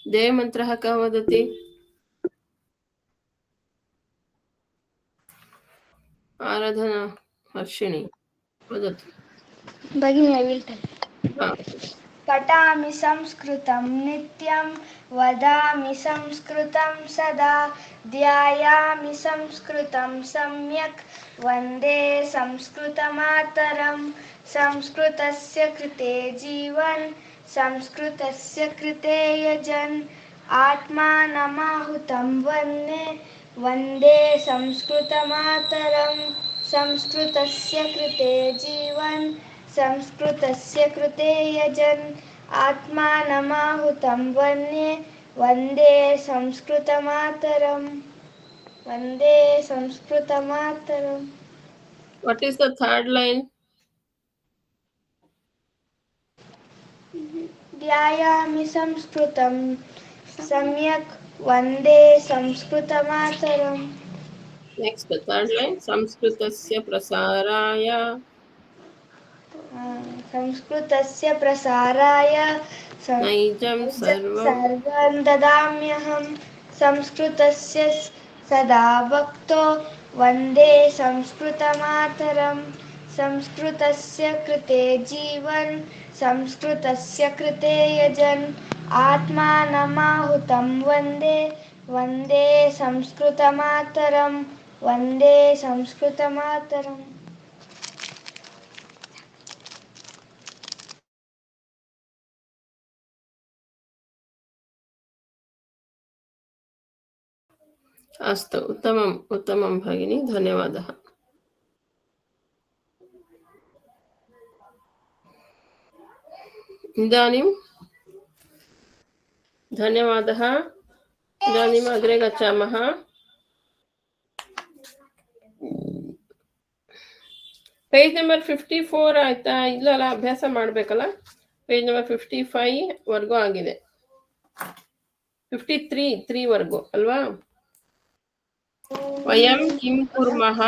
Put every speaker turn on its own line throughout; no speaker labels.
देवमन्त्रः कः वदति? आराधना हर्षिणी वदतु।
भगिनी I will tell.
पठामि संस्कृतं नित्यं वदामि संस्कृतं सदा ध्यायामि संस्कृतं सम्यक् वन्दे संस्कृतमातरं संस्कृतस्य कृते जीवन् संस्कृतस्य कृते यजन् आत्मानमाहुतं वन्दे संस्कृतमातरं संस्कृतस्य कृते जीवन् संस्कृतस्य कृते यजन् आत्मानमाहुतं वन्दे संस्कृतमातरम् वन्दे संस्कृतमातरम्.
What is the third line?
ध्यायामि संस्कृतं सम्यक् वन्दे संस्कृतमातरम्.
Next, the third line. संस्कृतस्य प्रसाराय
संस्कृतस्य प्रसाराय
नैजं सर्वं
सर्वं ददाम्यहं संस्कृतस्य सदा वक्तो वन्दे संस्कृतमातरं संस्कृतस्य कृते जीवन् संस्कृतस्य कृते यजन् आत्मानमाहुतं वन्दे संस्कृतमातरं वन्दे संस्कृतमातरम्.
अस्तु, उत्तमम् उत्तमं भगिनी, धन्यवादः। इदानीं धन्यवादः। इदानीम् अग्रे गच्छामः। ಪೇಜ್ ನಂಬರ್ 54 ಆಯ್ತಾ? ಇಲ್ಲಲ್ಲ, ಅಭ್ಯಾಸ ಮಾಡಬೇಕಲ್ಲ. ಪೇಜ್ ನಂಬರ್ 55 ವರ್ಗೂ ಆಗಿದೆ, 53 ವರ್ಗೂ ಅಲ್ವಾ? ವಯಂ ಕಿಂ ಕುರ್ಮಃ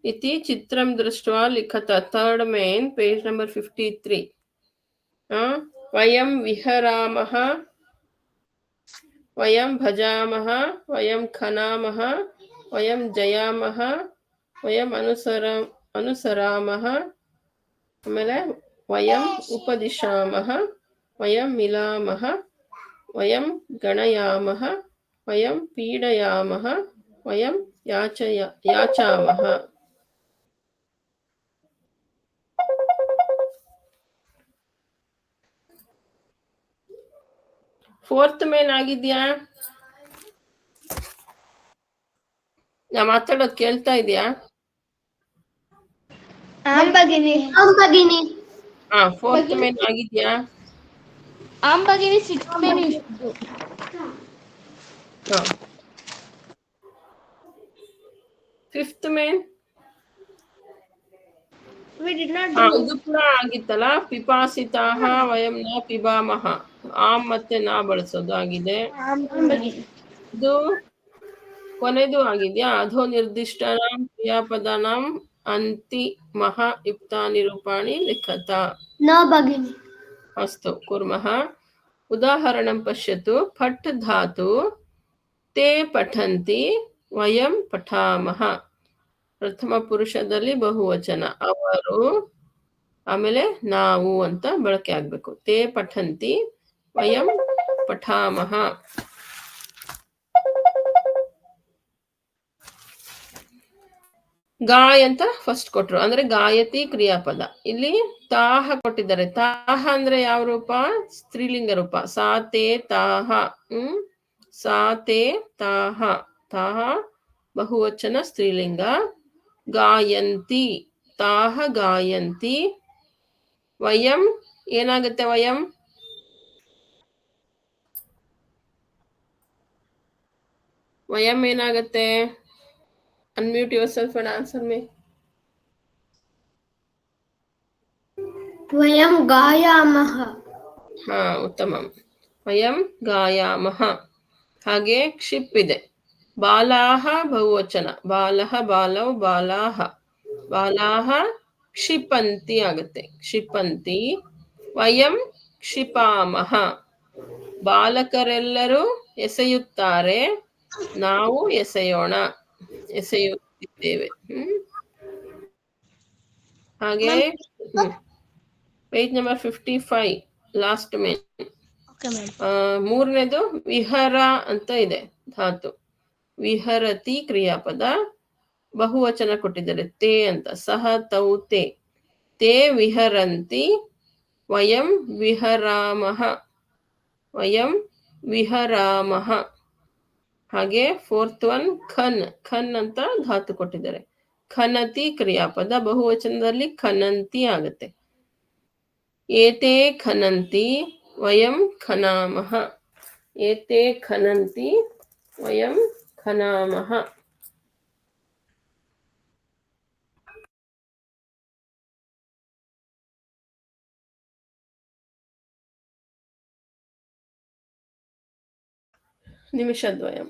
ಇತಿ ಚಿತ್ರಂ ದೃಷ್ಟ್ವಾ ಲಿಖತ. Third main, page number 53. ವಯಂ ವಿಹರಾಮಃ, ವಯಂ ಭಜಾಮಃ, ವಯಂ ಖನಾಮಃ, ವಯಂ ಜಯಾಮಃ, ವಯಂ ಅನುಸರಾಮಃ, ಆಮೇಲೆ ವಯಂ ಉಪದಿಶಾಮಃ, ವಯಂ ಮಿಲಾಮಃ, ವಯಂ ಗಣಯಾಮಃ, ವಯಂ ಪೀಡಯಾಮಃ, ವಯಂ ಯಾಚಾಮಃ. ಫೋರ್ತ್ ಮೇನ್ ಆಗಿದ್ಯಾ? ನಾ ಮಾತಾಡೋದು ಕೇಳ್ತಾ ಇದೆಯಾ?
ಭಗಿನಿ
ಫೋರ್ತ್ ಮೇನ್ ಆಗಿದ್ಯಾ?
ಭಗಿನಿ 6th ಮೇನ್ ಇಷ್ಟು.
ಫಿಫ್ತ್ ಮೇನ್ ಇದು ಕೂಡ ಆಗಿತ್ತಲ್ಲ. ಪಿಪಾಸಿತಾಹ ವಯಂ ನ ಪಿಬಾಮಹ, ಆಮ್ ಮತ್ತೆ ನಾ ಬಳಸೋದು ಆಗಿದೆ. ಇದು ಕೊನೆದು ಆಗಿದ್ಯಾ? ಅಧೋ ನಿರ್ದಿಷ್ಟನಾಂ ಕ್ರಿಯಾಪದಾನಾಂ ಅಂತಿಮಃ ಯುಕ್ತಾನಿ ರೂಪಾಣಿ ಲಿಖತ.
ನ ಭಗಿನಿ.
ಅಸ್ತು, ಕುರ್ಮಃ. ಉದಾಹರಣಂ ಪಶ್ಯತು. ಫಟ್ ಧಾತು, ತೇ ಪಠಂತಿ, ವಯಂ ಪಠಾಮಹ. ಪ್ರಥಮ ಪುರುಷದಲ್ಲಿ ಬಹುವಚನ, ಅವರು, ಆಮೇಲೆ ನಾವು ಅಂತ ಬಳಕೆ ಆಗ್ಬೇಕು. ತೇ ಪಠಂತಿ, ವಯಂ ಪಠಾಮಹ. ಗಾಯ್ ಅಂತ ಫಸ್ಟ್ ಕೊಟ್ರು, ಅಂದ್ರೆ ಗಾಯತಿ ಕ್ರಿಯಾಪದ. ಇಲ್ಲಿ ತಾಹ ಕೊಟ್ಟಿದ್ದಾರೆ. ತಾಹ ಅಂದ್ರೆ ಯಾವ ರೂಪ? ಸ್ತ್ರೀಲಿಂಗ ರೂಪ. ಸಾತೆ ತಾಹ. ಸಾತೆ ತಾಹ. ತಾಹ ಬಹುವಚನ ಸ್ತ್ರೀಲಿಂಗ. ಗಾಯಂತಿ, ತಾಹ ಗಾಯಂತಿ. ವಯಂ ಏನಾಗುತ್ತೆ? ವಯಂ ವಯಂ ಏನಾಗುತ್ತೆ? Unmute your self and answer me.
ವಯಂ ಗಾಯಾಮಃ.
ಉತ್ತಮಂ. ವಯಂ ಗಾಯಾಮಃ. ಹಾಗೆ ಕ್ಷಿಪ್ ಇದೆ. ಬಾಲಾಹ ಬಹುವಚನ. ಬಾಲಹ ಬಾಲೌ ಬಾಲಾಹ. ಬಾಲಾಹ ಕ್ಷಿಪಂತಿ ಆಗುತ್ತೆ. ಕ್ಷಿಪಂತಿ. ವಯಂ ಕ್ಷಿಪಾಮಹ. ಬಾಲಕರೆಲ್ಲರೂ ಎಸೆಯುತ್ತಾರೆ, ನಾವು ಎಸೆಯೋಣ, ಎಸೆಯುತ್ತಿದ್ದೇವೆ. ಹಾಗೆ ಪೇಜ್ ನಂಬರ್ 55 ಲಾಸ್ಟ್ ಮೇನ್. ಮೂರನೇದು ವಿಹರ ಅಂತ ಇದೆ ಧಾತು. ವಿಹರತಿ ಕ್ರಿಯಾಪದ, ಬಹುವಚನ ಕೊಟ್ಟಿದ್ದಾರೆ ತೇ ಅಂತ. ಸಹ ತೌ ತೇ, ತೇ ವಿಹರಂತಿ, ವಯಂ ವಿಹರಾಮಃ, ವಯಂ ವಿಹರಾಮಃ. ಹಾಗೆ ಫೋರ್ತ್ ಒನ್ ಖನ್, ಖನ್ ಅಂತ ಧಾತು ಕೊಟ್ಟಿದ್ದಾರೆ. ಖನತಿ ಕ್ರಿಯಾಪದ, ಬಹುವಚನದಲ್ಲಿ ಖನಂತಿ ಆಗುತ್ತೆ. ಏತೆ ಖನಂತಿ, ವಯಂ ಖನಾಮಃ, ಏತೆ ಖನಂತಿ, ವಯಂ ಖನಾಮಃ. ನಿಮಿಷದ್ವಯಂ.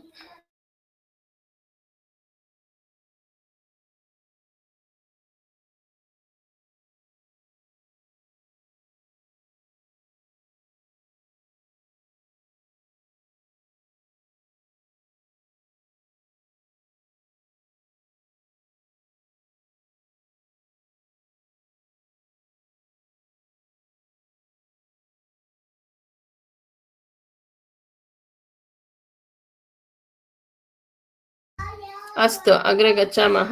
ಅಸ್ತು ಅಗ್ರೆ ಗಚ್ಚಾಮಃ.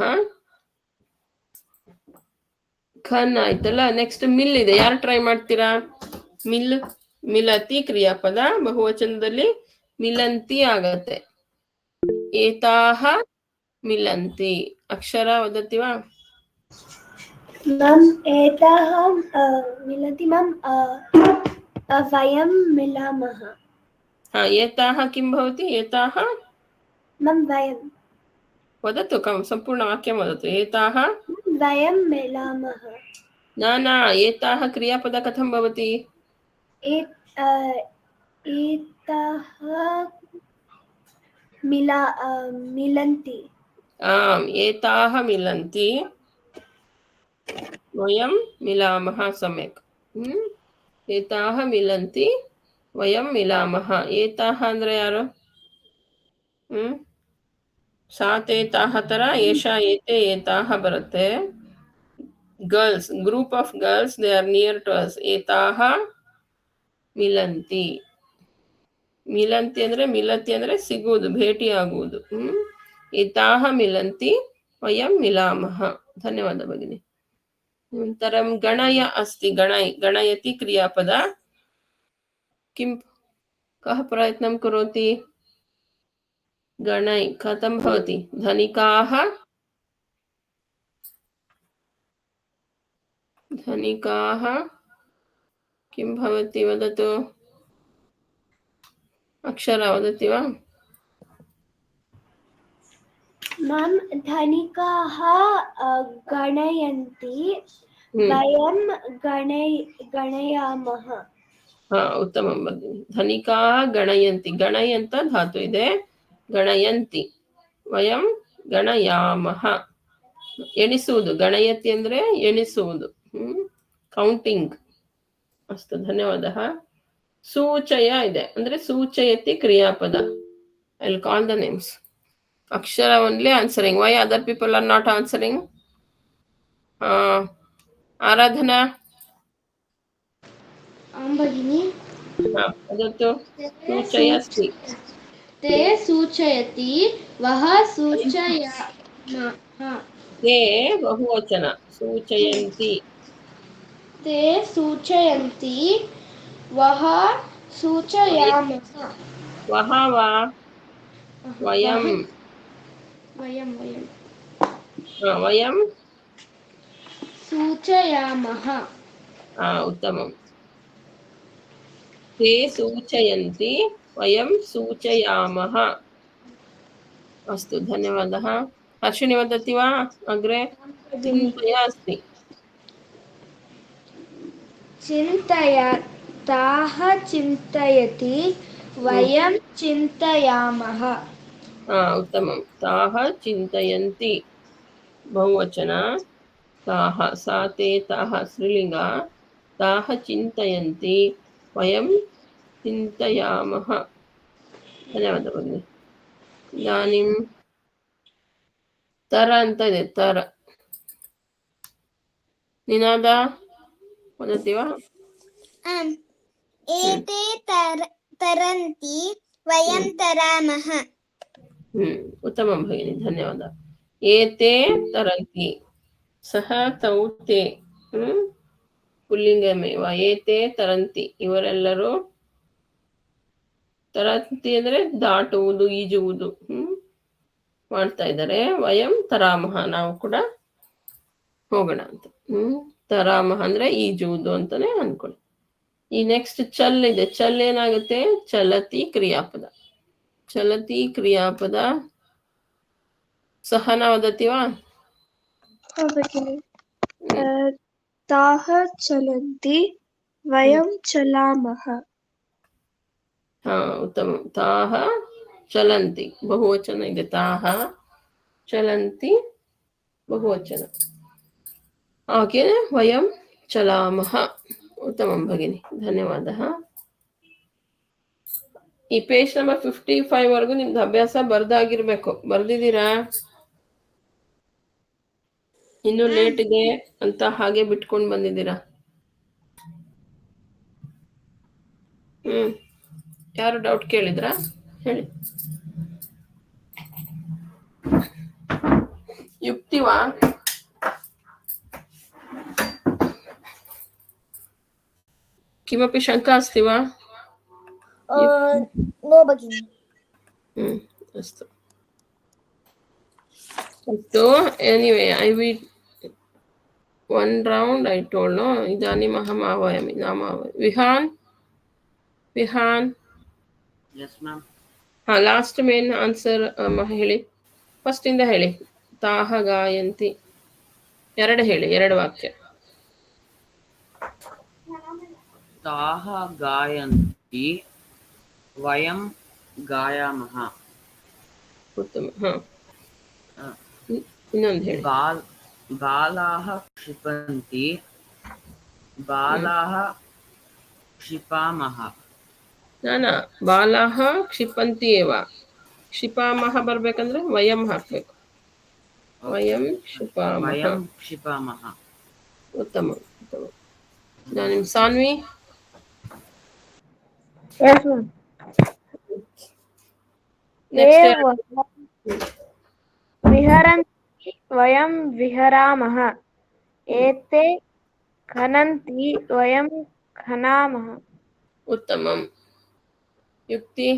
ಖನ್ ಆಯ್ತಲ್ಲ. ನೆಕ್ಸ್ಟ್ ಮಿಲ್ ಇದೆ, ಯಾರು ಟ್ರೈ ಮಾಡ್ತೀರಾ? ಮಿಲ್, ಮಿಲತಿ ಕ್ರಿಯಾಪದ, ಬಹುವಚನದಲ್ಲಿ ಮಿಲಂತಿ ಆಗತ್ತೆ. ಏತಾಹ ಮಿಲಂತಿ. ಅಕ್ಷರ ವದತಿವಾ?
ಮ್ಯಾಮ್ ಏತಾಹ ಮಿಲತಿ ಮ್ಯಾಮ್ ವಯಂ ಮಿಲಾಮಃ.
ಏತಾಹ ಕಿಂ ಭವತಿ? ಏತಾಹ
ಮ್ಯಾಮ್ ವಯಂ.
ವದತು, ಸಂಪೂರ್ಣ ವಾಕ್ಯಂ ವದತು. ಏತಾಹ
ವಯಂ ಮಿಲಾಮಃ.
न एताः क्रियापद कथं भवति?
एताः मिलन्ति.
आम्, एताः मिलन्ति, वयं मिलामः. सम्यक्. एताः मिलन्ति, वयं मिलामः. एताः ಅಂದ್ರೆ ಯಾರು? ಸಾ ತೇತಾಹ ತರ ಏಷಾ ಏತೆ ಏತಾಹ ಬರುತ್ತೆ. Girls, group of girls, they are near to us. ಏತಾಹ ಮಿಲಂತಿ. ಮಿಲಂತಿ ಅಂದ್ರೆ, ಮಿಲತಿ ಅಂದ್ರೆ ಸಿಗುವುದು, ಭೇಟಿ ಆಗುವುದು. ಏತಾಹ ಮಿಲಂತಿ, ವಯಂ ಮಿಲಾಮಃ. ಧನ್ಯವಾದ ಭಗಿನಿ. ನಂತರಂ ಗಣಯ ಅಸ್ತಿ. ಗಣೈ, ಗಣಯತಿ ಕ್ರಿಯಾಪದ. किं कः प्रयत्नं करोति? गणै कथं भवति? धनिकाः, धनिकाः किं भवति वदतु? अक्षर वदति वा?
ಮ್ಯಾಮ್ ಧನಿಕಾಃ ಗಣಯಂತಿ, ವಯಂ ಗಣಯಾಮಃ.
ಉತ್ತಮಂ ಭಗಿನಿ. ಧನಿಕಾಃ ಗಣಯಂತಿ. ಗಣೈ ಅಂತ ಧಾತು ಇದೆ, ಗಣಯಂತಿ. ವಯಂ ಗಣಯಾಮಃ. ಎಣಿಸುವುದು. ಗಣಯತಿ ಅಂದ್ರೆ ಎಣಿಸುವುದು, ಕೌಂಟಿಂಗ್. ಅಸ್ತು, ಧನ್ಯವಾದः. ಸೂಚಯ ಇದೆ, ಅಂದ್ರೆ ಸೂಚಯತಿ ಕ್ರಿಯಾಪದ. I will call the names. Akshara only answering. Why other people are not answering? Aradhana.
ಭಗಿನಿ.
वदतु. सूचयति.
ते सूचयति, वः सूचयामः.
ते बहुवचन. सूचयन्ति.
ते सूचयन्ति, वः सूचयामः.
वः वा? वयं.
वयं
वयं
सूचयामः.
उत्तमम्. ते सूचयन्ति, वयं सूचयामः. अस्तु, धन्यवादः. हर्षिणी वदति वा? अग्रे चिन्तया अस्ति.
ताः चिन्तयति, वयं चिन्तयामः.
उत्तमं. ताः चिन्तयन्ति, बहुवचन. ताः, सा ते ताः स्त्रीलिङ्ग. ताः चिन्तयन्ति, वयं ಚಿಂತಯಾಮಹ. ಧನ್ಯವಾದ ಭಗಿನಿ. ಇದಾನಿಂ ತರ ಅಂತ ಇದೆ, ತರ. ನಿನಾದ ಓದತೀವಾ?
ಏತೆ ತರಂತಿ ವಯಂ ತರಾಮಹ.
ಉತ್ತಮ ಭಗಿನಿ, ಧನ್ಯವಾದ. ಏತೆ ತರಂತಿ, ಸಹ ತೌ ತೇ, ಪುಲ್ಲಿಂಗಮೇವ. ಏತೆ ತರಂತಿ, ಇವರೆಲ್ಲರೂ. ತರಂತಿ ಅಂದ್ರೆ ದಾಟುವುದು, ಈಜುವುದು ಮಾಡ್ತಾ ಇದ್ದಾರೆ. ವಯಂ ತರಾಮಹ, ನಾವು ಕೂಡ ಹೋಗೋಣ ಅಂತ. ತರಾಮಹ ಅಂದ್ರೆ ಈಜುವುದು ಅಂತಾನೆ ಅನ್ಕೊಳ್ಳಿ. ಈ ನೆಕ್ಸ್ಟ್ ಚಲ್ ಇದೆ. ಚಲ್ ಏನಾಗುತ್ತೆ? ಚಲತಿ ಕ್ರಿಯಾಪದ. ಚಲತಿ ಕ್ರಿಯಾಪದ. ಸಹನ ಓದತೀವಾ?
ತಾಹ ಚಲಂತಿ ವಯಂ ಚಲಾಮಹ.
ಹಾ, ಉತ್ತಮ. ತಾಹ ಚಲಂತಿ, ಬಹುವಚನ ಇದೆ. ತಾಹ ಚಲಂತಿ ಬಹುವಚನ. ಹಾಗೆ ವಯಂ ಚಲಾಮಹ. ಉತ್ತಮ ಭಗಿನಿ, ಧನ್ಯವಾದ. ಈ ಪೇಜ್ ನಂಬರ್ 55 ವರೆಗೂ ನಿಮ್ದು ಅಭ್ಯಾಸ ಬರ್ದಾಗಿರ್ಬೇಕು. ಬರ್ದಿದ್ದೀರಾ? ಇನ್ನು ಲೇಟ್ ಇದೆ ಅಂತ ಹಾಗೆ ಬಿಟ್ಕೊಂಡು ಬಂದಿದ್ದೀರಾ? ಯಾರು ಡೌಟ್ ಕೇಳಿದ್ರಾ? ಹೇಳಿ. ಯುಕ್ತಿವಾ? किमपि शङ्का अस्ति वा?
नो भगिनी.
अस्तु अस्तु. Anyway I will one round I told, no? इदानीम् अहम् आह्वयामि. नाम Vihaan.
Yes, ma'am.
Last main answer ಹೇಳಿ. ಫಸ್ಟ್ ಇಂದ ಹೇಳಿ. ತಾಹ ಗಾಯಂತಿ. ಎರಡು ಹೇಳಿ, ಎರಡು ವಾಕ್ಯ.
ತಾಹ ಗಾಯಂತಿ ವಯಂ ಗಾಯಾಮಹ.
ಉತ್ತಮ. ಇನ್ನೊಂದು ಹೇಳಿ.
ಬಾಲಾಹ ಕ್ಷಿಪಂತಿ ಬಾಲಾಹ ಕ್ಷಿಪಾಮಹ.
ಬಾಲಾಹ ಕ್ಷಿಪಂತಿ ಏವ. ಕ್ಷಿಪಾಮಹ ಬರ್ಬೇಕಂದ್ರೆ ವಯಂ ಹಾಕ್ಬೇಕು. ವಯಂ ಕ್ಷಿಪಾಮಹ. ಉತ್ತಮ. ನಾನು ಸಾನ್ವಿ. ನೆಕ್ಸ್ಟ್
ವಿಹರಂತಿ ವಯಂ ವಿಹರಾಮಹ. ಏತೆ ಖನಂತಿ ವಯಂ ಖನಾಮಹ.
ಉತ್ತಮಂ. ಯುಕ್ತಿ.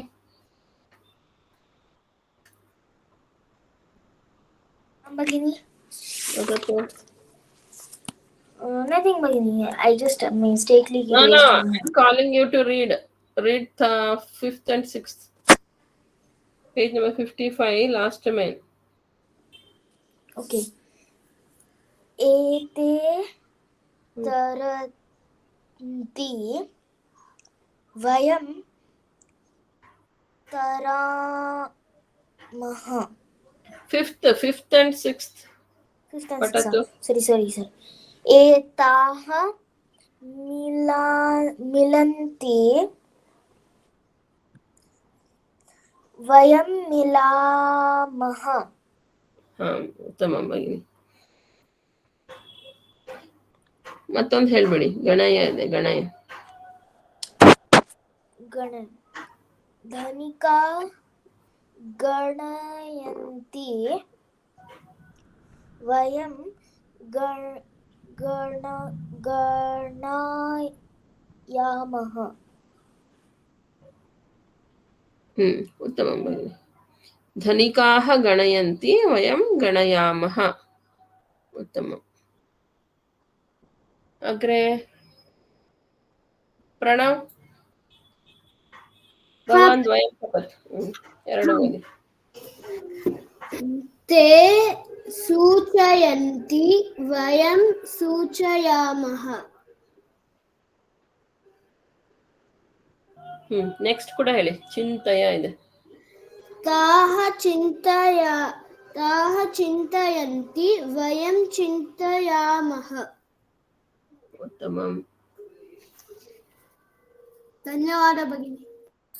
Bhagini.
ಅದಕ್ಕೆ
Nothing, Bhagini. I just mistakenly
No,
raised my
I'm
hand.
calling you to read. Read the 5th and 6th. Page number 55, last main.
Okay. Ete taranti vayam taramaha.
5th and 6th.
Fifth and
Patatu.
sixth. Sorry. Etaha milanti vayam milamaha.
ಉತ್ತಮ ಭಗಿನಿ. ಮತ್ತೊಂದು ಹೇಳ್ಬಿಡಿ. ಗಣಯ ಇದೆ. ಗಣಯ.
ಧನಿಕಾ ಗಣಯಂತಿ ವಯಂ ಗಣಯಾಮಹ.
ಉತ್ತಮ ಭಗಿನಿ. ಧನಿಕಾಹ ಗಣಯಂತಿ ವಯಂ ಗಣಯಾಮಹ. ಉತ್ತಮ. ಅಗ್ರೆ ಪ್ರಣವ್. ಭವಾನ್ ದ್ವಯಂ ತಪತ್. ಎರಡು ಓದಿ.
ते सूचयन्ति वयं सूचयामः.
ನೆಕ್ಸ್ಟ್ ಕೂಡ ಹೇಳಿ. ಚಿಂತಯ ಇದೆ.
ताः चिन्तयन्ति वयं चिन्तयामः.
ಉತ್ತಮಂ.
ಧನ್ಯವಾದ ಭಗಿನಿ.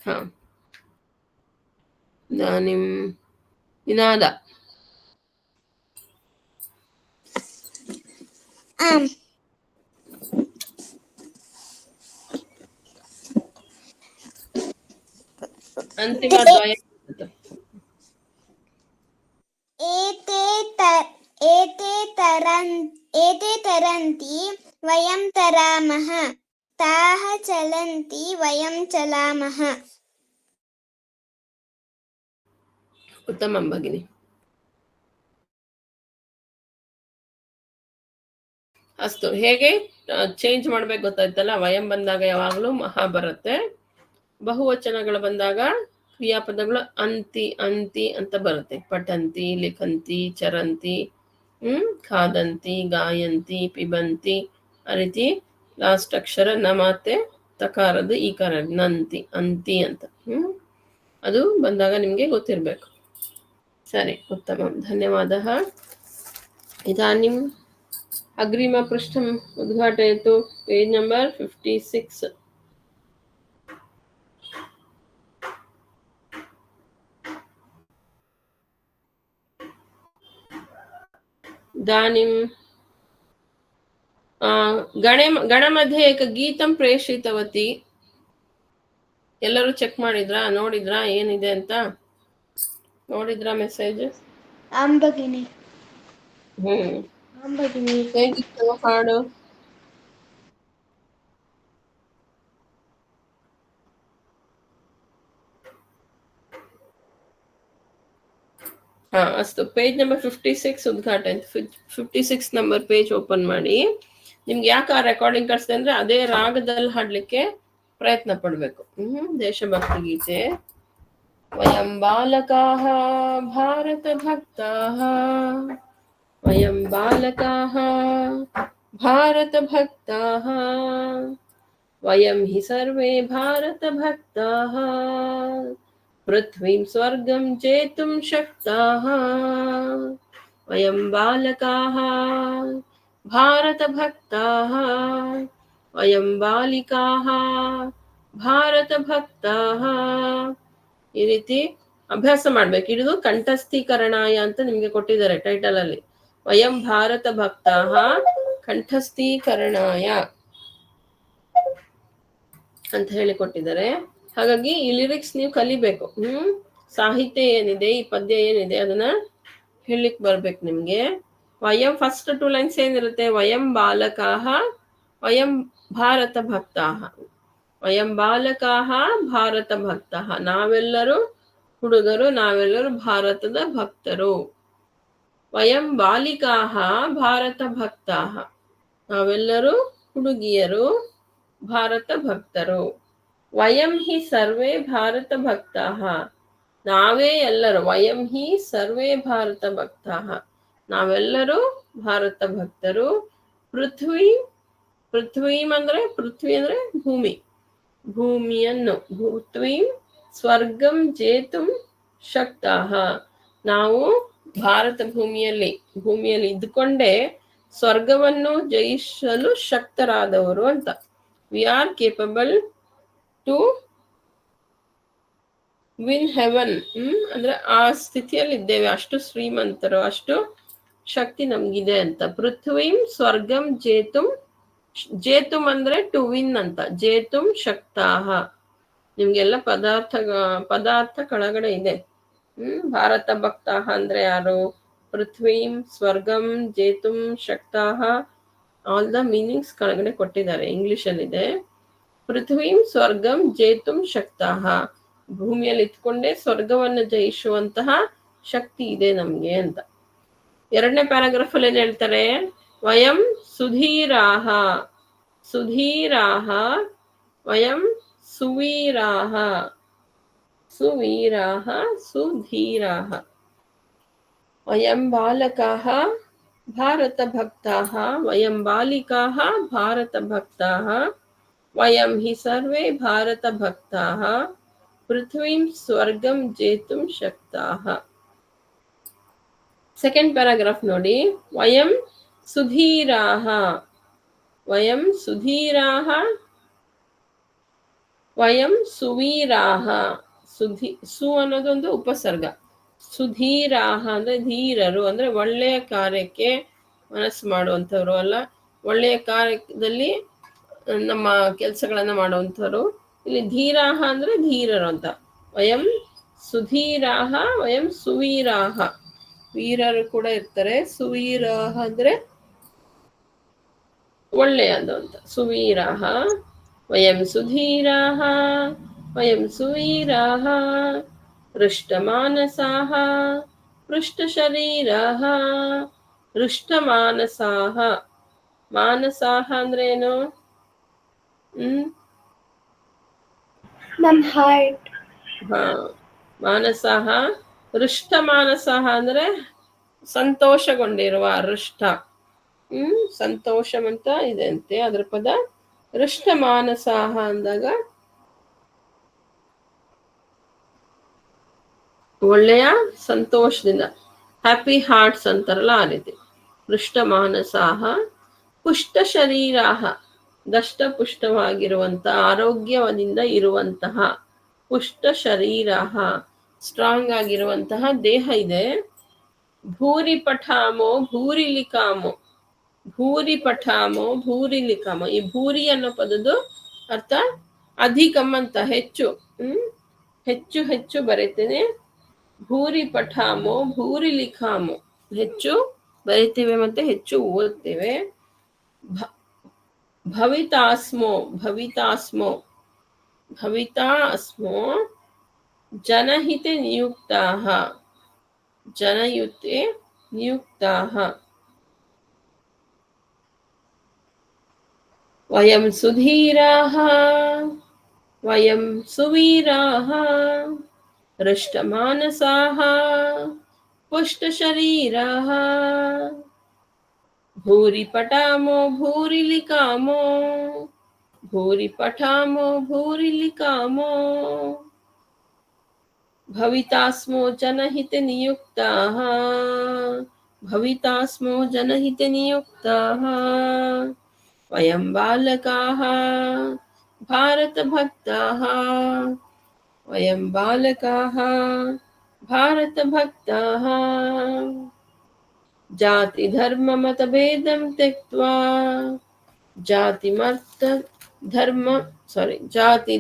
ಹಾ, ಇದಾನಿಂ ನಿನಾದ. ಅಂತಿಮ ದ್ವಯ.
एते तरन्ति वयं तरामः, ताः चलन्ति वयं चलामः.
ಉತ್ತಮಂ ಭಗಿನಿ. ಅಷ್ಟು ಹೇಗೆ ಚೇಂಜ್ ಮಾಡ್ಬೇಕು ಗೊತ್ತಾಯ್ತಲ್ಲ. ವಯಂ ಬಂದಾಗ ಯಾವಾಗಲೂ ಮಹಾ ಬರುತ್ತೆ. ಬಹುವಚನಗಳು ಬಂದಾಗ ಕ್ರಿಯಾಪದಗಳು ಅಂತಿ ಅಂತಿ ಅಂತ ಬರುತ್ತೆ. ಪಠಂತಿ, ಲಿಖಂತಿ, ಚರಂತಿ, ಖಾದಂತಿ, ಗಾಯಂತಿ, ಪಿಬಂತಿ, ಆ ರೀತಿ ಲಾಸ್ಟ್ ಅಕ್ಷರ ನ ಮತ್ತೆ ತಕಾರದ್ದು ಈ ಕಾರ ನಂತಿ ಅಂತಿ ಅಂತ. ಅದು ಬಂದಾಗ ನಿಮಗೆ ಗೊತ್ತಿರಬೇಕು. ಸರಿ, ಉತ್ತಮಂ, ಧನ್ಯವಾದः. ಇದಾನಿಂ ಅಗ್ರಿಮ ಪೃಷ್ಠಂ ಉದ್ಘಾಟಯತು. Page number 56. इदानीं ಗಣಮಧ್ಯೆ ಏಕ ಗೀತಂ ಪ್ರೇಷಿತವತಿ. ಎಲ್ಲರೂ ಚೆಕ್ ಮಾಡಿದ್ರಾ, ನೋಡಿದ್ರಾ ಏನಿದೆ ಅಂತ? ನೋಡಿದ್ರಾ ಮೆಸೇಜ್?
ಭಗಿನಿ. ಭಗಿನಿ.
ಹೇಗಿತ್ತು ಹಾಡು? ಅಷ್ಟು. ಪೇಜ್ ನಂಬರ್ 56 ಉದ್ಘಾಟನೆ. 56 ನಂಬರ್ ಪೇಜ್ ಓಪನ್ ಮಾಡಿ. ನಿಮ್ಗೆ ಯಾಕೆ ಆ ರೆಕಾರ್ಡಿಂಗ್ ಕಳಿಸ್ದೆ ಅಂದ್ರೆ ಅದೇ ರಾಗದಲ್ಲಿ ಹಾಡ್ಲಿಕ್ಕೆ ಪ್ರಯತ್ನ ಪಡ್ಬೇಕು. ದೇಶಭಕ್ತಿ ಗೀತೆ. ವಯಂ ಬಾಲಕಾಃ ಭಾರತ ಭಕ್ತಾಃ, ವಯಂ ಬಾಲಕಾಃ ಭಾರತ ಭಕ್ತಾಃ, ವಯಂ ಹಿ ಸರ್ವೇ ಭಾರತ ಭಕ್ತಾಃ, ಪೃಥ್ವೀಂ ಸ್ವರ್ಗಂ ಜೇತುಂ ಶಕ್ತಾಃ, ವಯಂ ಬಾಲಕಾಃ ಭಾರತ ಭಕ್ತಾಃ, ವಯಂ ಬಾಲಿಕಾಃ ಭಾರತ ಭಕ್ತಾಃ. ಈ ರೀತಿ ಅಭ್ಯಾಸ ಮಾಡ್ಬೇಕು. ಇದು ಕಂಠಸ್ಥೀಕರಣಾಯ ಅಂತ ನಿಮ್ಗೆ ಕೊಟ್ಟಿದ್ದಾರೆ ಟೈಟಲ್ ಅಲ್ಲಿ. ವಯಂ ಭಾರತ ಭಕ್ತಾಃ ಕಂಠಸ್ಥೀಕರಣಾಯ ಅಂತ ಹೇಳಿ ಕೊಟ್ಟಿದ್ದಾರೆ. ಹಾಗಾಗಿ ಈ ಲಿರಿಕ್ಸ್ ನೀವು ಕಲಿಬೇಕು. ಸಾಹಿತ್ಯ ಏನಿದೆ, ಈ ಪದ್ಯ ಏನಿದೆ ಅದನ್ನ ಹೇಳಲಿಕ್ಕೆ ಬರ್ಬೇಕು ನಿಮ್ಗೆ. ವಯಂ ಫಸ್ಟ್ 2 ಲೈನ್ಸ್ ಏನಿರುತ್ತೆ? ವಯಂ ಬಾಲಕಾಃ ವಯಂ ಭಾರತ ಭಕ್ತಾಃ, ವಯಂ ಬಾಲಕಾಃ ಭಾರತ ಭಕ್ತಾಃ, ನಾವೆಲ್ಲರೂ ಹುಡುಗರು, ನಾವೆಲ್ಲರೂ ಭಾರತದ ಭಕ್ತರು. ವಯಂ ಬಾಲಿಕಾಃ ಭಾರತ ಭಕ್ತಾಃ, ನಾವೆಲ್ಲರೂ ಹುಡುಗಿಯರು, ಭಾರತ ಭಕ್ತರು. ವಯಂ ಹಿ ಸರ್ವೇ ಭಾರತ ಭಕ್ತಾಃ, ನಾವೇ ಎಲ್ಲರೂ. ವಯಂ ಹಿ ಸರ್ವೇ ಭಾರತ ಭಕ್ತಾಃ, ನಾವೆಲ್ಲರೂ ಭಾರತ ಭಕ್ತರು. ಪೃಥ್ವೀಂ ಅಂದ್ರೆ, ಪೃಥ್ವಿ ಅಂದ್ರೆ ಭೂಮಿ, ಭೂಮಿಯನ್ನು. ಪೃಥ್ವೀಂ ಸ್ವರ್ಗಂ ಜೇತುಂ ಶಕ್ತಾಃ, ನಾವು ಭಾರತ ಭೂಮಿಯಲ್ಲಿ ಇದ್ದುಕೊಂಡೇ ಸ್ವರ್ಗವನ್ನು ಜಯಿಸಲು ಶಕ್ತರಾದವರು ಅಂತ. We are capable to win heaven. ಅಂದ್ರೆ ಆ ಸ್ಥಿತಿಯಲ್ಲಿ ಇದ್ದೇವೆ, ಅಷ್ಟು ಶ್ರೀಮಂತರು, ಅಷ್ಟು ಶಕ್ತಿ ನಮ್ಗಿದೆ ಅಂತ. ಪೃಥ್ವೀಂ ಸ್ವರ್ಗಂ ಜೇತುಂ, ಜೇತುಂ ಅಂದ್ರೆ ಟು ವಿನ್ ಅಂತ. ಜೇತುಂ ಶಕ್ತಾಃ, ನಿಮ್ಗೆಲ್ಲ ಪದಾರ್ಥ ಕೆಳಗಡೆ ಇದೆ. ಭಾರತ ಭಕ್ತಾಃ ಅಂದ್ರೆ ಯಾರು? ಪೃಥ್ವೀಂ ಸ್ವರ್ಗಂ ಜೇತುಂ ಶಕ್ತಾಃ, ಆಲ್ ದ ಮೀನಿಂಗ್ಸ್ ಕೆಳಗಡೆ ಕೊಟ್ಟಿದ್ದಾರೆ, ಇಂಗ್ಲಿಷ್ ಅಲ್ಲಿ ಇದೆ. ಪೃಥ್ವೀಂ ಸ್ವರ್ಗಂ ಜೇತುಂ ಶಕ್ತಾಃ, ಭೂಮಿಯಲ್ಲಿ ಇತ್ಕೊಂಡೇ ಸ್ವರ್ಗವನ್ನು ಜಯಿಸುವಂತಹ ಶಕ್ತಿ ಇದೆ ನಮ್ಗೆ ಅಂತ. 2ನೇ ಪ್ಯಾರಾಗ್ರಾಫ್ ಅಲ್ಲಿ ಏನ್ ಹೇಳ್ತಾರೆ? ವಯಂ ಸುಧೀರಾಹ, ಸುಧೀರಾಹ, ವಯಂ ಸುವೀರಾಹ, ಸುವೀರಾಹ, ಸುಧೀರಾಹ. ವಯಂ ಬಾಲಕಾಃ ಭಾರತ ಭಕ್ತಾಃ, ವಯಂ ಬಾಲಿಕಾಃ ಭಾರತ ಭಕ್ತಾಃ, ವಯಂ ಹಿ ಸರ್ವೇ ಭಾರತ ಭಕ್ತಾಃ, ಪೃಥ್ವೀಂ ಸ್ವರ್ಗಂ ಜೇತುಂ ಶಕ್ತಾಃ. ಸೆಕೆಂಡ್ ಪ್ಯಾರಾಗ್ರಾಫ್ ನೋಡಿ. ವಯಂ ಸುಧೀರಾಹ, ವಯಂ ಸುಧೀರಾಹ, ವಯಂ ಸುವೀರಾಹ. ಸು ಅನ್ನೋದೊಂದು ಉಪಸರ್ಗ. ಸುಧೀರಾಹ ಅಂದ್ರೆ ಧೀರರು, ಅಂದ್ರೆ ಒಳ್ಳೆಯ ಕಾರ್ಯಕ್ಕೆ ಮನಸ್ಸು ಮಾಡುವಂಥವ್ರು ಅಲ್ಲ, ಒಳ್ಳೆಯ ಕಾರ್ಯದಲ್ಲಿ ನಮ್ಮ ಕೆಲಸಗಳನ್ನ ಮಾಡುವಂಥವ್ರು. ಇಲ್ಲಿ ಧೀರಾಹ ಅಂದ್ರೆ ಧೀರರು ಅಂತ. ವಯಂ ಸುಧೀರಾಹ ವಯಂ ಸುವೀರಾಹ. ವೀರರು ಕೂಡ ಇರ್ತಾರೆ. ಸುವೀರಾಹ ಅಂದ್ರೆ ಒಳ್ಳೆಯದು ಅಂತ. ಸುವೀರಾಹ ವಯಂ ಸುಧೀರಾಹ ವಯಂ ಸುವೀರಾಹ ಹೃಷ್ಟಮಾನಸಾಹ ಪೃಷ್ಟಶರೀರಾಹ ಹೃಷ್ಟಮಾನಸಾಹ. ಮಾನಸಾಹ ಅಂದ್ರೆ ಏನು?
ನಮ್ ಹಾರ್ಟ್.
ಹಾ, ಮಾನಸಾಹ. ಹೃಷ್ಟ ಮಾನಸಾಹ ಅಂದ್ರೆ ಸಂತೋಷಗೊಂಡಿರುವ. ಹೃಷ್ಟ ಸಂತೋಷವಂತ ಇದೆ ಅಂತೆ ಅದ್ರ ಪದ. ಹೃಷ್ಟ ಮಾನಸಾಹ ಅಂದಾಗ ಒಳ್ಳೆಯ ಸಂತೋಷದಿಂದ, ಹ್ಯಾಪಿ ಹಾರ್ಟ್ಸ್ ಅಂತಾರಲ್ಲ ಆ ರೀತಿ. ಹೃಷ್ಟ ಮಾನಸಾಹ ಪುಷ್ಟ ಶರೀರಾಹ, ದಷ್ಟಪುಷ್ಟವಾಗಿರುವಂತ, ಆರೋಗ್ಯದಿಂದ ಇರುವಂತಹ. ಪುಷ್ಟ ಶರೀರಾಹ, ಸ್ಟ್ರಾಂಗ್ ಆಗಿರುವಂತಹ ದೇಹ ಇದೆ. ಭೂರಿ ಪಠಾಮೋ ಭೂರಿ ಲಿಖಾಮೋ. ಭೂರಿ ಪಠಾಮೋ ಭೂರಿ ಲಿಖಾಮೋ. ಈ ಭೂರಿ ಅನ್ನೋ ಪದದ್ದು ಅರ್ಥ ಅಧಿಕಂ ಅಂತ, ಹೆಚ್ಚು. ಹೆಚ್ಚು ಹೆಚ್ಚು ಬರೀತೇನೆ. ಭೂರಿ ಪಠಾಮೋ ಭೂರಿ ಲಿಖಾಮೋ. ಹೆಚ್ಚು ಬರಿತೇವೆ ಮತ್ತೆ ಹೆಚ್ಚು ಓದ್ತೇವೆ. ಭವಿತಾಸ್ಮೋ ಭವಿತಾಸ್ಮೋ ಭವಿತಾ ಅಸ್ಮೋ ಜನಹಿತೆ ನಿಯುಕ್ತಾಹ. ಜನಯುತೆ ನಿಯುಕ್ತಾಹ. ವಯಂ ಸುಧೀರಾಹ ವಯಂ ಸುವೀರಾಹ ಹೃಷ್ಟಮಾನಸಾಹ ಪುಷ್ಟಶರೀರಾಹ ಭೂರಿ ಪಠಾಮೋ ಭೂರಿ ಲಿಖಾಮೋ. ಭೂರಿ ಪಠಾಮೋ ಭೂರಿ ಲಿಖಾಮೋ ಭವಿತಾಸ್ಮೋ ಜನಹಿತೆ ನಿಯುಕ್ತಾಹ. ಭವಿತಾಸ್ಮೋ ಜನಹಿತೆ ನಿಯುಕ್ತಾಹ. ವಯಂ ಬಾಲಕಾಃ ಭಾರತಭಕ್ತಾಃ. ವಯಂ ಬಾಲಕಾಃ ಭಾರತಭಕ್ತಾಃ. ಜಾತಿ ಧರ್ಮ ಮತಭೇದಂ ತ್ಯಕ್ತ್ವಾ. ಜಾತಿ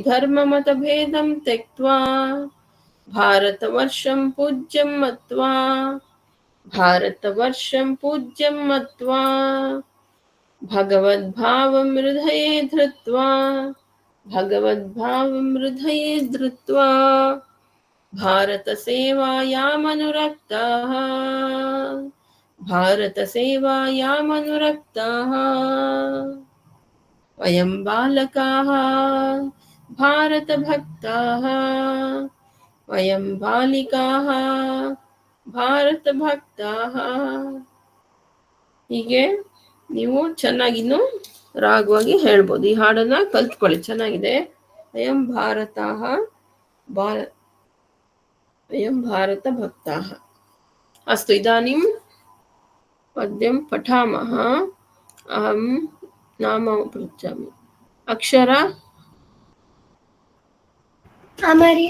ಧರ್ಮ ಮತಭೇದಂ ತ್ಯಕ್ತ್ವಾ ಭಾರತವರ್ಷಂ ಪೂಜ್ಯಂ ಮತ್ವಾ. ಭಾರತವರ್ಷಂ ಪೂಜ್ಯಂ ಮತ್ವಾ ಭಗವದ್ಭಾವಂ ಹೃದಯೇ ಧೃತ್ವಾ. ಭಗವದ್ಭಾವಂ ಹೃದಯೇ ಧೃತ್ವಾ ಭಾರತ ಸೇವಾಯಾಮನುರಕ್ತಾಃ. ಭಾರತ ಸೇವಾಯಾಮನುರಕ್ತಾಃ. ವಯಂ ಬಾಲಕಾಃ ಭಾರತಭಕ್ತಾಃ. ವಯಂ ಬಾಲಿಕಾಃ ಭಾರತಭಕ್ತಾಃ. ಹೀಗೆ ನೀವು ಚೆನ್ನಾಗಿನ್ನು ರಾಗವಾಗಿ ಹೇಳ್ಬೋದು. ಈ ಹಾಡನ್ನ ಕಲ್ತ್ಕೊಳ್ಳಿ, ಚೆನ್ನಾಗಿದೆ. ಅಯಂ ಭಾರತಾಃ ಅಯಂ ಭಾರತ ಭಕ್ತಾಃ. ಅಸ್ತು, ಇದಾನಿಂ ಪದ್ಯಂ ಪಠಾಮಃ. ಅಹಂ ನಾಮ ಪೃಚ್ಛಾಮಿ. ಅಕ್ಷರ
ಆಮಾರ್ಯ.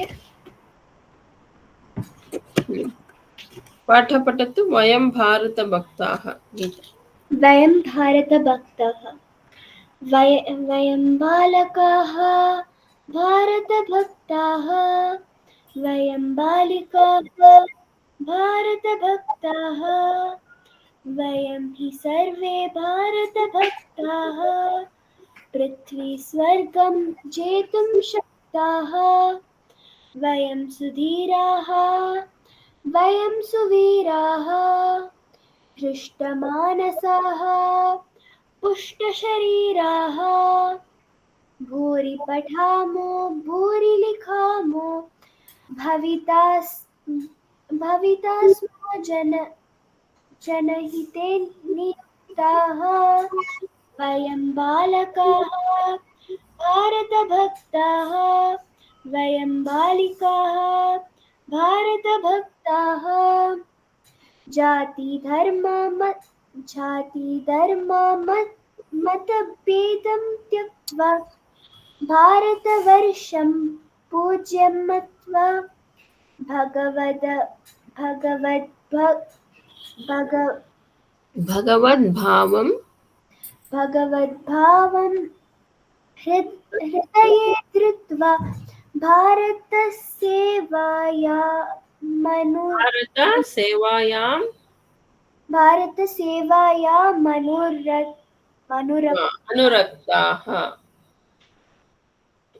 ಪಾಠ ಪಠತು ವಯಂ ಭಾರತ ಭಕ್ತಾಃ.
ವಯಂ ಭಾರತ ಭಕ್ತಃ. ವಯಂ ಬಾಲಕಾಃ ಭಾರತ ಭಕ್ತಾಃ. ವಯಂ ಬಾಲಿಕಾಃ ಭಾರತ ಭಕ್ತಾಃ. ವಯಂ ಹಿ ಸರ್ವೇ ಭಾರತ ಭಕ್ತಾಃ. ಪೃಥ್ವಿ ಸ್ವರ್ಗಂ ಜೇತುಂ ಶಕ್ತಾಃ. ವಯಂ ಸುಧೀರಾಃ ವಯಂ ಸುವೀರಾಃ ಹೃಷ್ಟಮಾನಸಾಃ ಪುಷ್ಟಶರೀರಾಃ. ಭೂರಿ ಪಠಾಮೋ ಭೂರಿ ಲಿಖಾಮೋ ಭವಿತಾಸ್ಮೋ ಜನಹಿತೆ ನಿಯುಕ್ತಾಃ. ವಯಂ ಬಾಲಕಾಃ ಭಾರತಭಕ್ತಾಃ. ವಯಂ ಬಾಲಿಕಾಃ ಭಾರತಭಕ್ತಾಃ. ಜಾತಿ ಧರ್ಮ ಮತಭೇದಂ ತ್ಯಕ್ತ್ವಾ. भारतवर्षं पूज्यं मत्वा भगवद
भगवद्भावं
भगवद्भावं हृदये धृत्वा भारतसेवाया
भारतसेवायां अनुरक्ताः।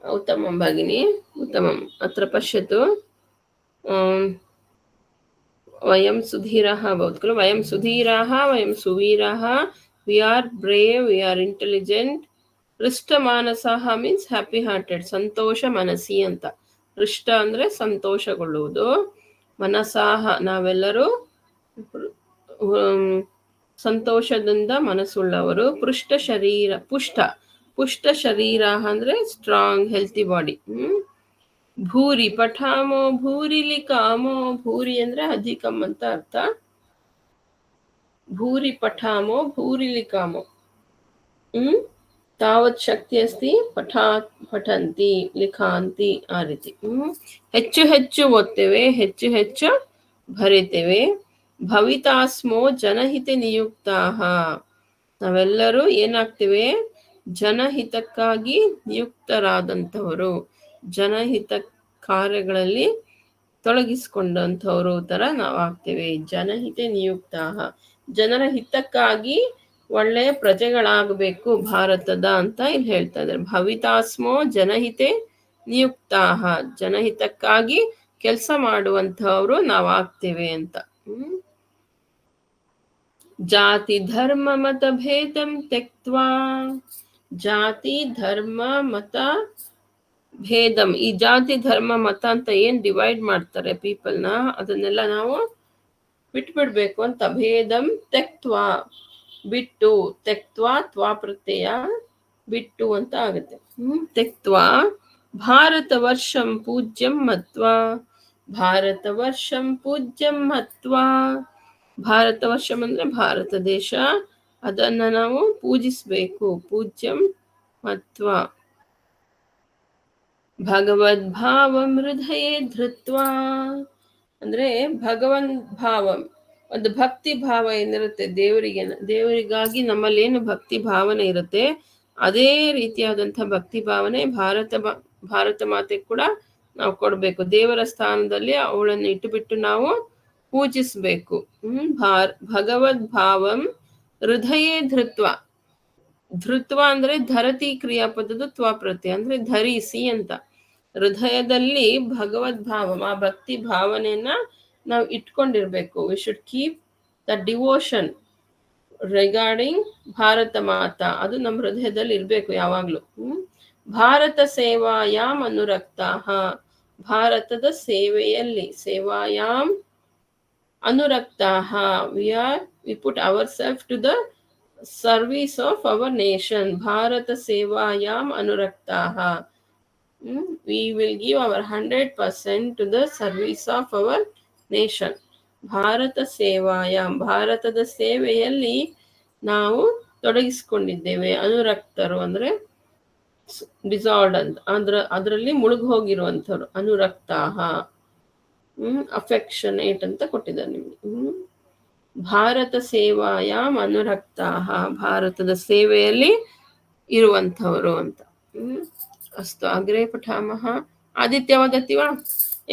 उत्तमं भगिनी, उत्तमम्। अत्र पश्यतु, वयं सुधीराः भवतु खलु, वयं सुधीराः, वयं सुवीराः, we are brave, we are intelligent, ಹೃಷ್ಟಮಾನಸಃ ಮೀನ್ಸ್ ಹ್ಯಾಪಿ ಹಾರ್ಟೆಡ್, ಸಂತೋಷ ಮನಸ್ಸಿ ಅಂತ. ಹೃಷ್ಟ ಅಂದರೆ ಸಂತೋಷಗೊಳ್ಳುವುದು, ಮನಸಾಹ ನಾವೆಲ್ಲರೂ ಸಂತೋಷದಿಂದ ಮನಸ್ಸುಳ್ಳವರು, ಪೃಷ್ಟ ಶರೀರ ಪುಷ್ಟ ಶರೀರ ಅಂದರೆ ಸ್ಟ್ರಾಂಗ್ ಹೆಲ್ತಿ ಬಾಡಿ. ಭೂರಿ ಪಠಾಮೋ ಭೂರಿ ಲಿಖಾಮೋ, ಭೂರಿ ಅಂದ್ರೆ ಅಧಿಕಂ ಅಂತ ಅರ್ಥ. ಭೂರಿ ಪಠಾಮೋ ಭೂರಿ ಲಿಖಾಮೋ, ತಾವತ್ ಶಕ್ತಿ ಅಸ್ತಿ ಪಠಂತಿ ಲಿಖಾಂತಿ, ಆ ರೀತಿ. ಹೆಚ್ಚು ಹೆಚ್ಚು ಓದ್ತೇವೆ, ಹೆಚ್ಚು ಹೆಚ್ಚು ಬರಿತೇವೆ. ಭವಿತಾಸ್ಮೋ ಜನಹಿತ ನಿಯುಕ್ತಾಹ, ನಾವೆಲ್ಲರೂ ಏನಾಗ್ತೇವೆ, ಜನಹಿತಕ್ಕಾಗಿ ನಿಯುಕ್ತರಾದಂಥವರು, ಜನಹಿತ ಕಾರ್ಯಗಳಲ್ಲಿ ತೊಡಗಿಸಿಕೊಂಡಂಥವರು ತರ ನಾವಾಗ್ತೇವೆ. ಜನಹಿತೆ ನಿಯುಕ್ತಾಹ, ಜನರ ಹಿತಕ್ಕಾಗಿ ಒಳ್ಳೆಯ ಪ್ರಜೆಗಳಾಗಬೇಕು ಭಾರತದ ಅಂತ ಇಲ್ಲಿ ಹೇಳ್ತಾ ಇದ್ದಾರೆ. ಭವಿತಾಸ್ಮೋ ಜನಹಿತೆ ನಿಯುಕ್ತಾಹ, ಜನಹಿತಕ್ಕಾಗಿ ಕೆಲಸ ಮಾಡುವಂಥವ್ರು ನಾವಾಗ್ತೇವೆ ಅಂತ. ಜಾತಿ ಧರ್ಮ ಮತ ಭೇದಂ ತ್ಯಕ್ತ್ವಾ, ಜಾತಿ ಧರ್ಮ ಮತ ಭೇದಂ, ಈ ಜಾತಿ ಧರ್ಮ ಮತ ಅಂತ ಏನ್ ಡಿವೈಡ್ ಮಾಡ್ತಾರೆ ಪೀಪಲ್ನ, ಅದನ್ನೆಲ್ಲ ನಾವು ಬಿಟ್ಬಿಡ್ಬೇಕು ಅಂತ. ಭೇದಂ ತ್ಯಕ್ತ್ವಾ, ಬಿಟ್ಟು, ತ್ಯಕ್ತ್ವಾ ತ್ವಾ ಪ್ರತ್ಯಯ ಬಿಟ್ಟು ಅಂತ ಆಗುತ್ತೆ. ತ್ಯಕ್ತ್ವಾ ಭಾರತ ವರ್ಷಂ ಪೂಜ್ಯಂ ಮತ್ವಾ, ಭಾರತ ವರ್ಷಂ ಪೂಜ್ಯಂ ಮತ್ವಾ, ಭಾರತ ವರ್ಷಂ ಅಂದ್ರೆ ಭಾರತ ದೇಶ, ಅದನ್ನ ನಾವು ಪೂಜಿಸ್ಬೇಕು. ಪೂಜ್ಯಂ ಮತ್ವಾ ಭಗವದ್ಭಾವಂ ಹೃದಯೇ ಧೃತ್ವಾ, ಅಂದ್ರೆ ಭಗವನ್ ಭಾವಂ, ಒಂದು ಭಕ್ತಿ ಭಾವ ಏನಿರುತ್ತೆ ದೇವರಿಗಾಗಿ ನಮ್ಮಲ್ಲಿ ಏನು ಭಕ್ತಿ ಭಾವನೆ ಇರುತ್ತೆ, ಅದೇ ರೀತಿಯಾದಂತಹ ಭಕ್ತಿ ಭಾವನೆ ಭಾರತ ಮಾತೆ ಕೂಡ ನಾವು ಕೊಡಬೇಕು. ದೇವರ ಸ್ಥಾನದಲ್ಲಿ ಅವಳನ್ನು ಇಟ್ಟುಬಿಟ್ಟು ನಾವು ಪೂಜಿಸಬೇಕು. ಭಗವದ್ಭಾವಂ ಹೃದಯೇ ಧೃತ್ವ, ಧೃತ್ವ ಅಂದ್ರೆ ಧರತಿ ಕ್ರಿಯಾಪದದ ತ್ವ ಪ್ರತ್ಯಯ, ಅಂದ್ರೆ ಧರಿಸಿ ಅಂತ. ಹೃದಯದಲ್ಲಿ ಭಗವದ್ಭಾವ, ಆ ಭಕ್ತಿ ಭಾವನೆಯನ್ನ ನಾವು ಇಟ್ಕೊಂಡಿರ್ಬೇಕು. We should keep the devotion regarding Bharat Mata, ಅದು ನಮ್ಮ ಹೃದಯದಲ್ಲಿ ಇರ್ಬೇಕು ಯಾವಾಗ್ಲೂ. ಭಾರತ ಸೇವಾಯಾಮ್ ಅನುರಕ್ತಾಹ, ಭಾರತದ ಸೇವೆಯಲ್ಲಿ, ಸೇವಾಯಾಮ್ ಅನುರಕ್ತಾಹ, we put our self to the service of our nation. Bharata ಸೇವಾಯಾಮ್ ಅನುರಕ್ತಾಹ, we will give our 100% to the service of our nation. Bharata ಸೇವಾಯಾಮ್, ಭಾರತದ ಸೇವೆಯಲ್ಲಿ ನಾವು ತೊಡಗಿಸಿಕೊಂಡಿದ್ದೇವೆ. ಅನುರಕ್ತರು ಅಂದ್ರೆ ಡಿಸಾಲ್ವ್ಡ್ ಅಂತ, ಅದರಲ್ಲಿ ಮುಳುಗಿ ಹೋಗಿರುವಂಥವ್ರು. ಅನುರಕ್ತಾಹ ಅಫೆಕ್ಷನೇಟ್ ಅಂತ ಕೊಟ್ಟಿದ್ದಾರೆ ನಿಮಗೆ. ಭಾರತ ಸೇವಾಯಾಮ್ ಅನುರಕ್ತಾಹ, ಭಾರತದ ಸೇವೆಯಲ್ಲಿ ಇರುವಂಥವರು ಅಂತ. ಅಸ್ತು ಅಗ್ರೆ ಪಠಾಮಃ. ಆದಿತ್ಯ ವದತಿ ವಾ?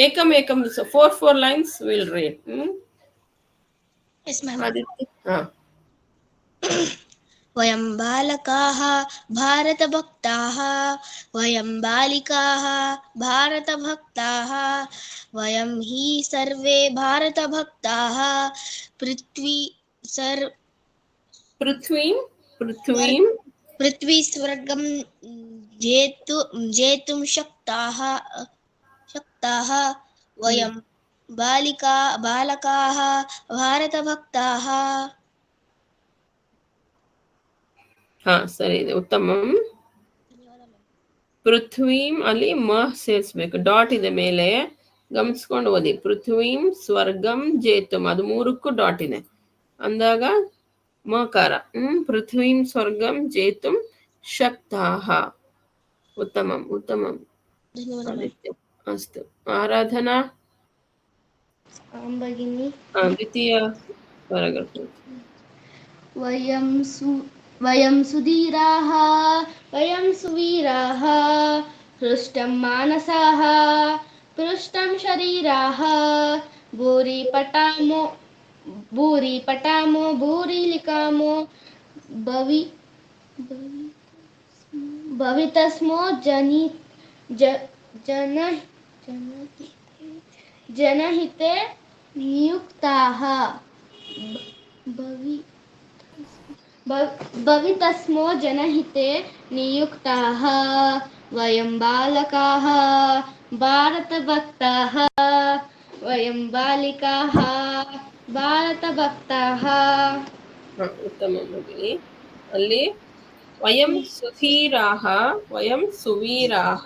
ಏಕಂ 4 lines ವಿಲ್ ರೀಡ್. ಆದಿತ್ಯ, ಹಾ.
ವಯಂ ಬಾಲಕಾಃ ಭಾರತಭಕ್ತಾಃ, ವಯಂ ಬಾಲಿಕಾಃ ಭಾರತಭಕ್ತಾಃ, ವಯಂ ಹಿ ಸರ್ವೇ ಭಾರತಭಕ್ತಾಃ. ಪೃಥ್ವೀ ಸ್ವರ್ಗಂ ಜೇತುಂ ಶಕ್ತಾಃ. ವಯಂ ಬಾಲಕಾಃ ಭಾರತಭಕ್ತಾಃ.
ಹಾ, ಸರಿ ಇದೆ, ಉತ್ತಮಂ. ಪೃಥ್ವೀಂ ಅಲ್ಲಿ ಮ ಸೇರಿಸ್ಬೇಕು, ಡಾಟ್ ಇದೆ ಮೇಲೆ, ಗಮನಿಸ್ಕೊಂಡು ಓದಿ. ಪೃಥ್ವೀಂ ಸ್ವರ್ಗಂ ಜೇತುಂ, ಅದು 3ಕ್ಕೂ ಡಾಟ್ ಇದೆ ಅಂದಾಗ ಮಕಾರ. ಪೃಥ್ವೀಂ ಸ್ವರ್ಗಂ ಜೇತುಂ ಶಕ್ತಾಃ. उत्तमम् उत्तमम्
धन्यवादः।
आदित्य अस्तु आराधना
आं भगिनि।
द्वितीय paragraph
वयं सुधीराः वयं सुवीराः हृष्टं मानसाः पृष्टं शरीराः भूरि पटामो भूरि लिखामो भवि भवितस्मो जन जनहिते नियुक्ताः भवि भवितस्मो जनहिते नियुक्ताः वयं बालकाः भारतभक्ताः वयं बालिकाः भारतभक्ताः।
उत्तमं भगिनि ಅಲ್ಲಿ ವಯಂ ಸುಧೀರಾಹ ವಯಂ ಸುವೀರಾಹ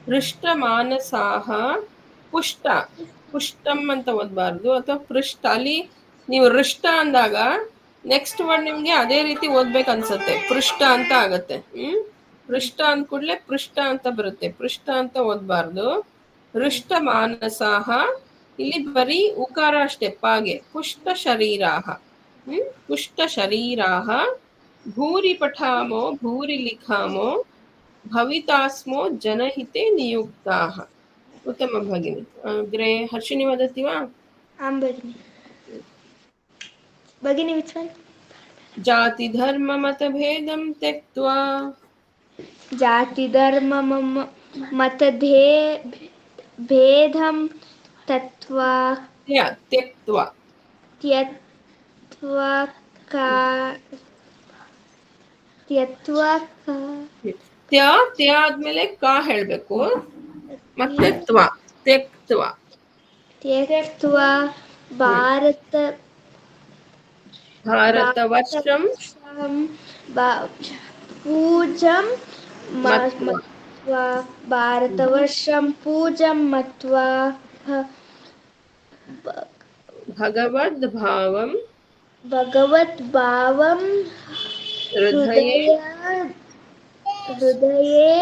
ಹೃಷ್ಟಮಾನಸಾಹ ಪುಷ್ಟ ಪುಷ್ಟಂ ಅಂತ ಓದಬಾರ್ದು ಅಥವಾ ಪೃಷ್ಟ ಅಲ್ಲಿ ನೀವು ಹೃಷ್ಟ ಅಂದಾಗ ನೆಕ್ಸ್ಟ್ ವರ್ಡ್ ನಿಮ್ಗೆ ಅದೇ ರೀತಿ ಓದ್ಬೇಕು ಅನ್ಸುತ್ತೆ ಪೃಷ್ಟ ಅಂತ ಆಗತ್ತೆ ಪೃಷ್ಟ ಅಂದ ಕೂಡಲೇ ಪೃಷ್ಟ ಅಂತ ಬರುತ್ತೆ ಪೃಷ್ಟ ಅಂತ ಓದಬಾರ್ದು ಹೃಷ್ಟ ಮಾನಸಾಹ ಇಲ್ಲಿ ಬರೀ ಉಕಾರ ಅಷ್ಟೇ ಪಾಗೆ ಪುಷ್ಟ ಶರೀರಾಹ ಪುಷ್ಟ ಶರೀರಾಹ ಭೂರಿ ಪಠಾಮೋ ಭೂರಿ ಲಿಖಾಮೋ ಭವಿತಾಸ್ಮೋ ಜನಹಿತೆ ನಿಯುಕ್ತಾಃ उत्तमं भगिनि अग्रे हर्षिणी वदति वा
आं भगिनि। भगिनि which one?
जाति धर्म मत भेदं त्यक्त्वा
जाति धर्म मतभे भेदं तत्त्वा
त्यक्त्वा
त्यक्त्वा का त्यक्त्वा का
त्य ಆದ್ಮೇಲೆ ಕಾ ಹೇಳಬೇಕು ಮತ್ತೆ त्यक्त्वा
त्यक्त्वा
भारतवर्षं
पूजं
मत्वा
मत्वा भारतवर्षं पूजं मत्वा
भगवद्भावं
भगवद्भावं
हृदये
हृदये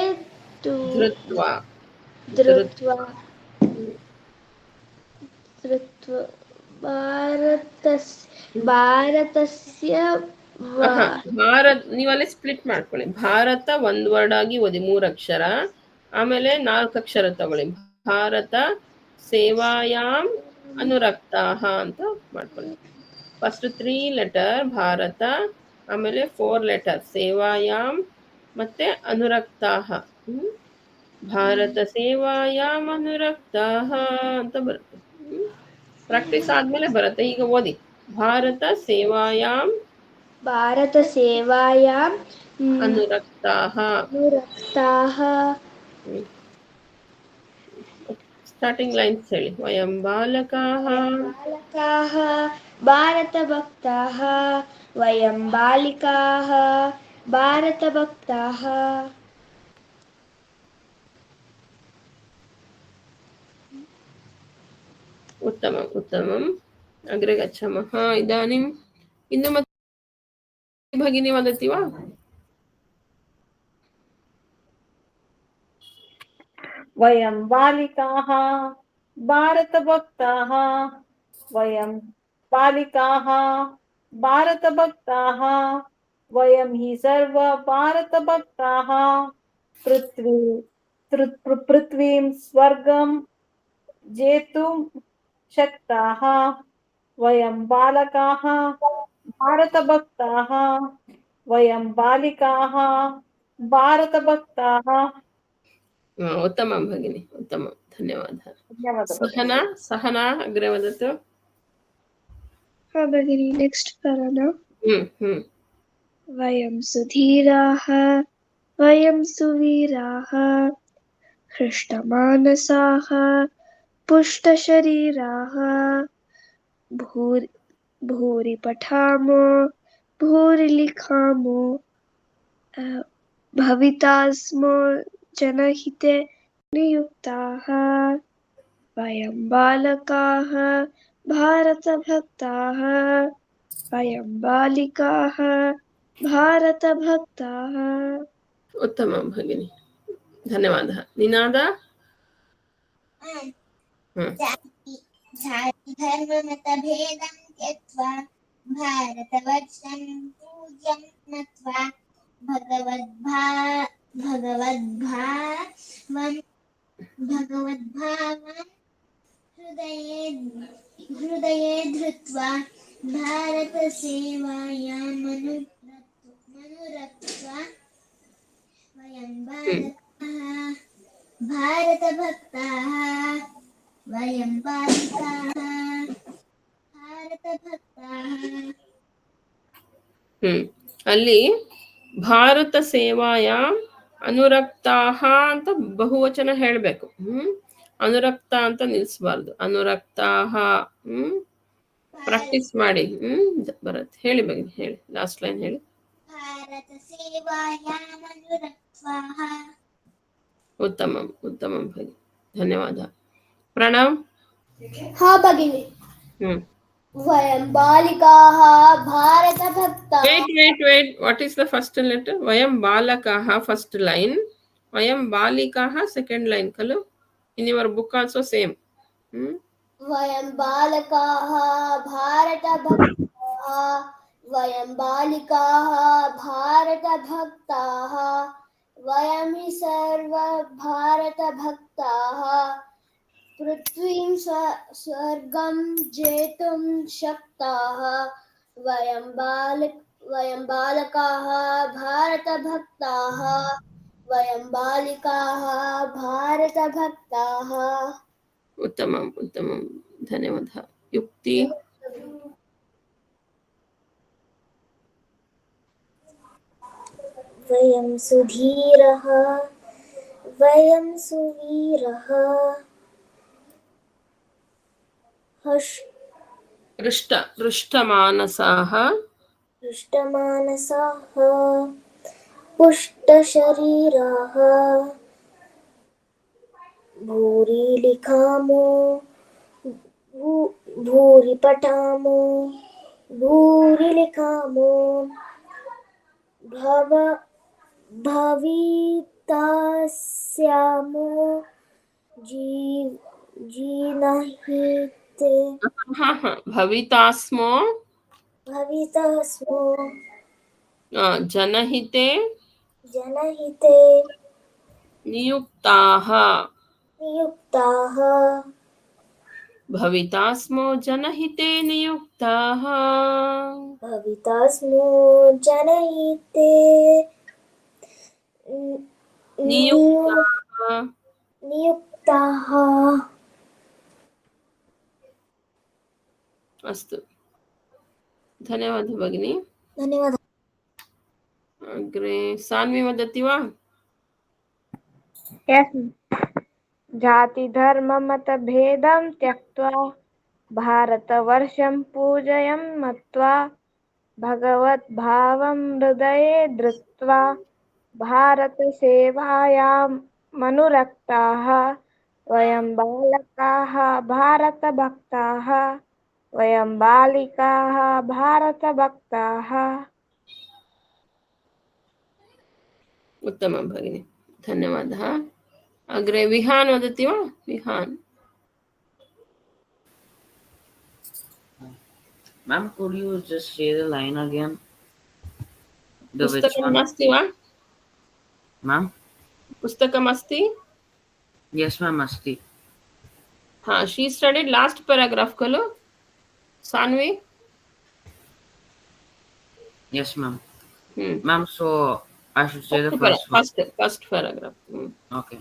धृत्वा
धृत्वा ಭಾರತಸ್ಯ
ಭಾರತ್ ನೀವಲ್ಲಿ ಸ್ಪ್ಲಿಟ್ ಮಾಡ್ಕೊಳ್ಳಿ ಭಾರತ ಒಂದ್ ವರ್ಡ್ ಆಗಿ ಓದಿ 3 ಅಕ್ಷರ ಆಮೇಲೆ 4 ಅಕ್ಷರ ತಗೊಳ್ಳಿ ಭಾರತ ಸೇವಾಯಾಮ್ ಅನುರಕ್ತಾಹ ಅಂತ ಮಾಡ್ಕೊಳ್ಳಿ ಫಸ್ಟ್ 3 ಲೆಟರ್ ಭಾರತ ಆಮೇಲೆ 4 ಲೆಟರ್ ಸೇವಾಯಾಮ್ ಮತ್ತೆ ಅನುರಕ್ತಾಹ ಭಾರತ ಸೇವಾಯಾಮ್ ಅನುರಕ್ತಾಹ ಅಂತ ಬರುತ್ತೆ ಪ್ರಾಕ್ಟೀಸ್ ಆದ್ಮೇಲೆ ಬರುತ್ತೆ ಈಗ ಓದಿ ಭಾರತ ಸೇವಾಯಾಮ್
ಅನುರಕ್ತಾಃ
ಸ್ಟಾರ್ಟಿಂಗ್ ಲೈನ್ಸ್ ಹೇಳಿ ವಯಂ ಬಾಲಕಾಃ
ಭಾರತಭಕ್ತಾಃ ವಯಂ ಬಾಲಿಕಾಃ ಭಾರತಭಕ್ತಾಃ
उत्तमम् उत्तमम् अग्रे गच्छामः इदानीम् इन्दुमती भगिनी वदति वा
वयं बालिकाः भारतभक्ताः वयं बालिकाः भारतभक्ताः वयं हि सर्व भारतभक्ताः पृथ्वीं स्वर्गं जेतुं शक्ताः वयं बालकाः भारतभक्ताः वयं बालिकाः भारतभक्ताः
उत्तमं भगिनी उत्तमं धन्यवादः
धन्यवादः
सहना अग्रे वदतु
भगिनी नेक्स्ट पारा
वयं सुधीराः वयं सुवीराः हृष्टमानसाः पुष्टशरीराः भूरि पठामो भूरि लिखामो भवितास्मो जनहिते नियुक्ताः वयं बालकाः भारतभक्ताः वयं बालिकाः भारतभक्ताः
उत्तमं भगिनी ಧನ್ಯವಾದ. ನಿನಾದ?
जाति धर्म मत भेदं त्यक्त्वा भारतवर्षं पूज्यं नत्वा भगवद्भावं हृदये धृत्वा भारतसेवायां मनुरक्त्वा वयं भारतभक्ताः वयं बालिकाः भारतभक्ताः.
ಅಲ್ಲಿ ಭಾರತ ಸೇವಾಯಾಮ್ ಅನುರಕ್ತಾಹ ಅಂತ ಬಹುವಚನ ಹೇಳ್ಬೇಕು. ಅನುರಕ್ತ ಅಂತ ನಿಲ್ಸಬಾರ್ದು. ಅನುರಕ್ತಾಹ. ಪ್ರಾಕ್ಟೀಸ್ ಮಾಡಿ. ಬರುತ್ತೆ. ಹೇಳಿ ಬಗ್ಗೆ ಹೇಳಿ. ಲಾಸ್ಟ್ ಲೈನ್ ಹೇಳಿ.
ಭಾರತ ಸೇವಾಯಾಮ್ ಅನುರಕ್ತಾಃ.
ಉತ್ತಮಂ ಉತ್ತಮಂ ಭಗಿ. ಧನ್ಯವಾದ. ಪ್ರಣವ್.
ಹಾ ಭಗಿನಿ. ವಯಂ ಬಾಲಿಕಾಃ ಭಾರತಭಕ್ತಾಃ.
Wait. What is the first letter? Vayam balakaha first line. Vayam balikaha second line. Kalu? In your book also same.
वयं बालकाः भारतभक्ताः वयं बालिकाः भारतभक्ताः वयं हि सर्व भारतभक्ताः पृथ्वीं स्वर्गं जेतुं शक्ताः वयं बालकाः भारतभक्ताः वयं बालिकाः भारतभक्ताः.
उत्तमं धन्यवादः. युक्ति.
वयं सुधीरः वयं सुवीरः
हृष्टमानसाः
हृष्टमानसाः पुष्टशरीराः भूरि लिखामो भूरि पठामो भूरि लिखामो भवितास्यामो जीनहिते
भवितास्मो जनहिते नियुक्ताः भवितास्मो जनहिते नियुक्ताः
नियुक्ताः.
अस्तु. धन्यवादः भगिनी.
धन्यवादः.
अग्रे सान्वी वदति वा?
Yes. जाति धर्म मत भेदं त्यक्त्वा भारतवर्षं पूजयं मत्वा भगवद्भावं हृदये धृत्वा भारतसेवायां मनुरक्ताः वयं बालकाः भारतभक्ताः वयं बालिकाः भारतभक्ताः.
उत्तमं भगिनी. धन्यवादः. अग्रे विहान वदति वा? Vihaan.
Ma'am, could you just say the line again? The which one?
पुस्तकमस्ति वा?
Ma'am?
पुस्तकमस्ति?
Yes, ma'am, asti.
हाँ, she studied last paragraph खलु? Saanvi?
Yes, ma'am. Ma'am, so I should say the
first paragraph.
Okay.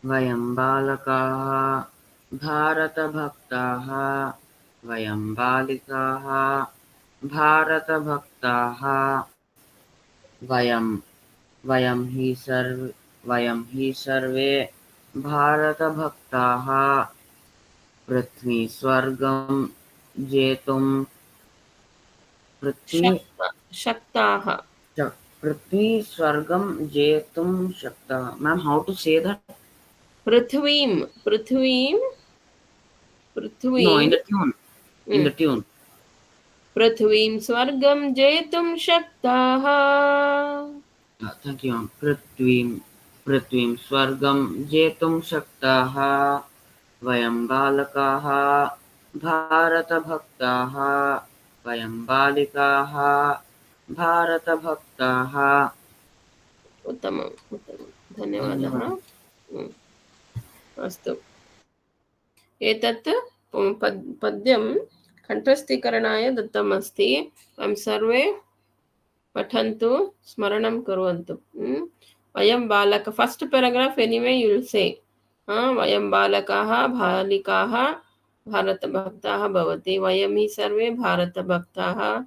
वयं बालकाः भारतभक्ताः वयं बालिकाः भारतभक्ताः वयं हि सर्वे भारतभक्ताः पृथ्वी स्वर्गं जेतुं
शक्ताः.
पृथ्वी स्वर्गं जेतुं शक्ताः. Ma'am, how to say that?
पृथ्वीं.
No, in the tune.
पृथ्वीं स्वर्गं जेतुं शक्ताः.
Thank you, ma'am. पृथ्वीं स्वर्गं जेतुं शक्ताः वयं बालकाः भारतभक्ताः वयं बालिकाः भारतभक्ताः
उत्तमम् उत्तमं धन्यवादः अस्तु एतत् पद्यं कण्ठस्थीकरणाय दत्तम् अस्ति वयं सर्वे पठन्तु स्मरणं कुर्वन्तु वयं बालक first paragraph anyway you will say वयं बालकाः बालिकाः भारतभक्ताः भवति वयं हि सर्वे भारतभक्ताः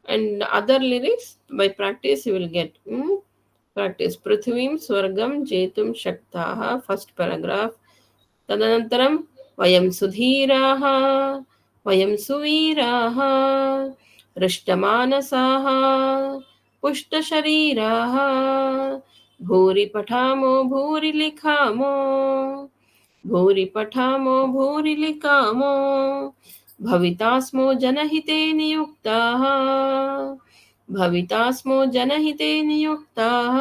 and other lyrics by practice you will get practice पृथ्वीं स्वर्गं जेतुं शक्ताः फर्स्ट पैराग्राफ तदनन्तरं वयं सुधीराः वयं सुवीराः हृष्टमानसाः पुष्टशरीराः भूरि पठामो भूरि लिखामो भूरि पठामो भूरि लिखामो भविता स्मो जनहिते नियुक्ताः भविता स्मो जनहिते नियुक्ताः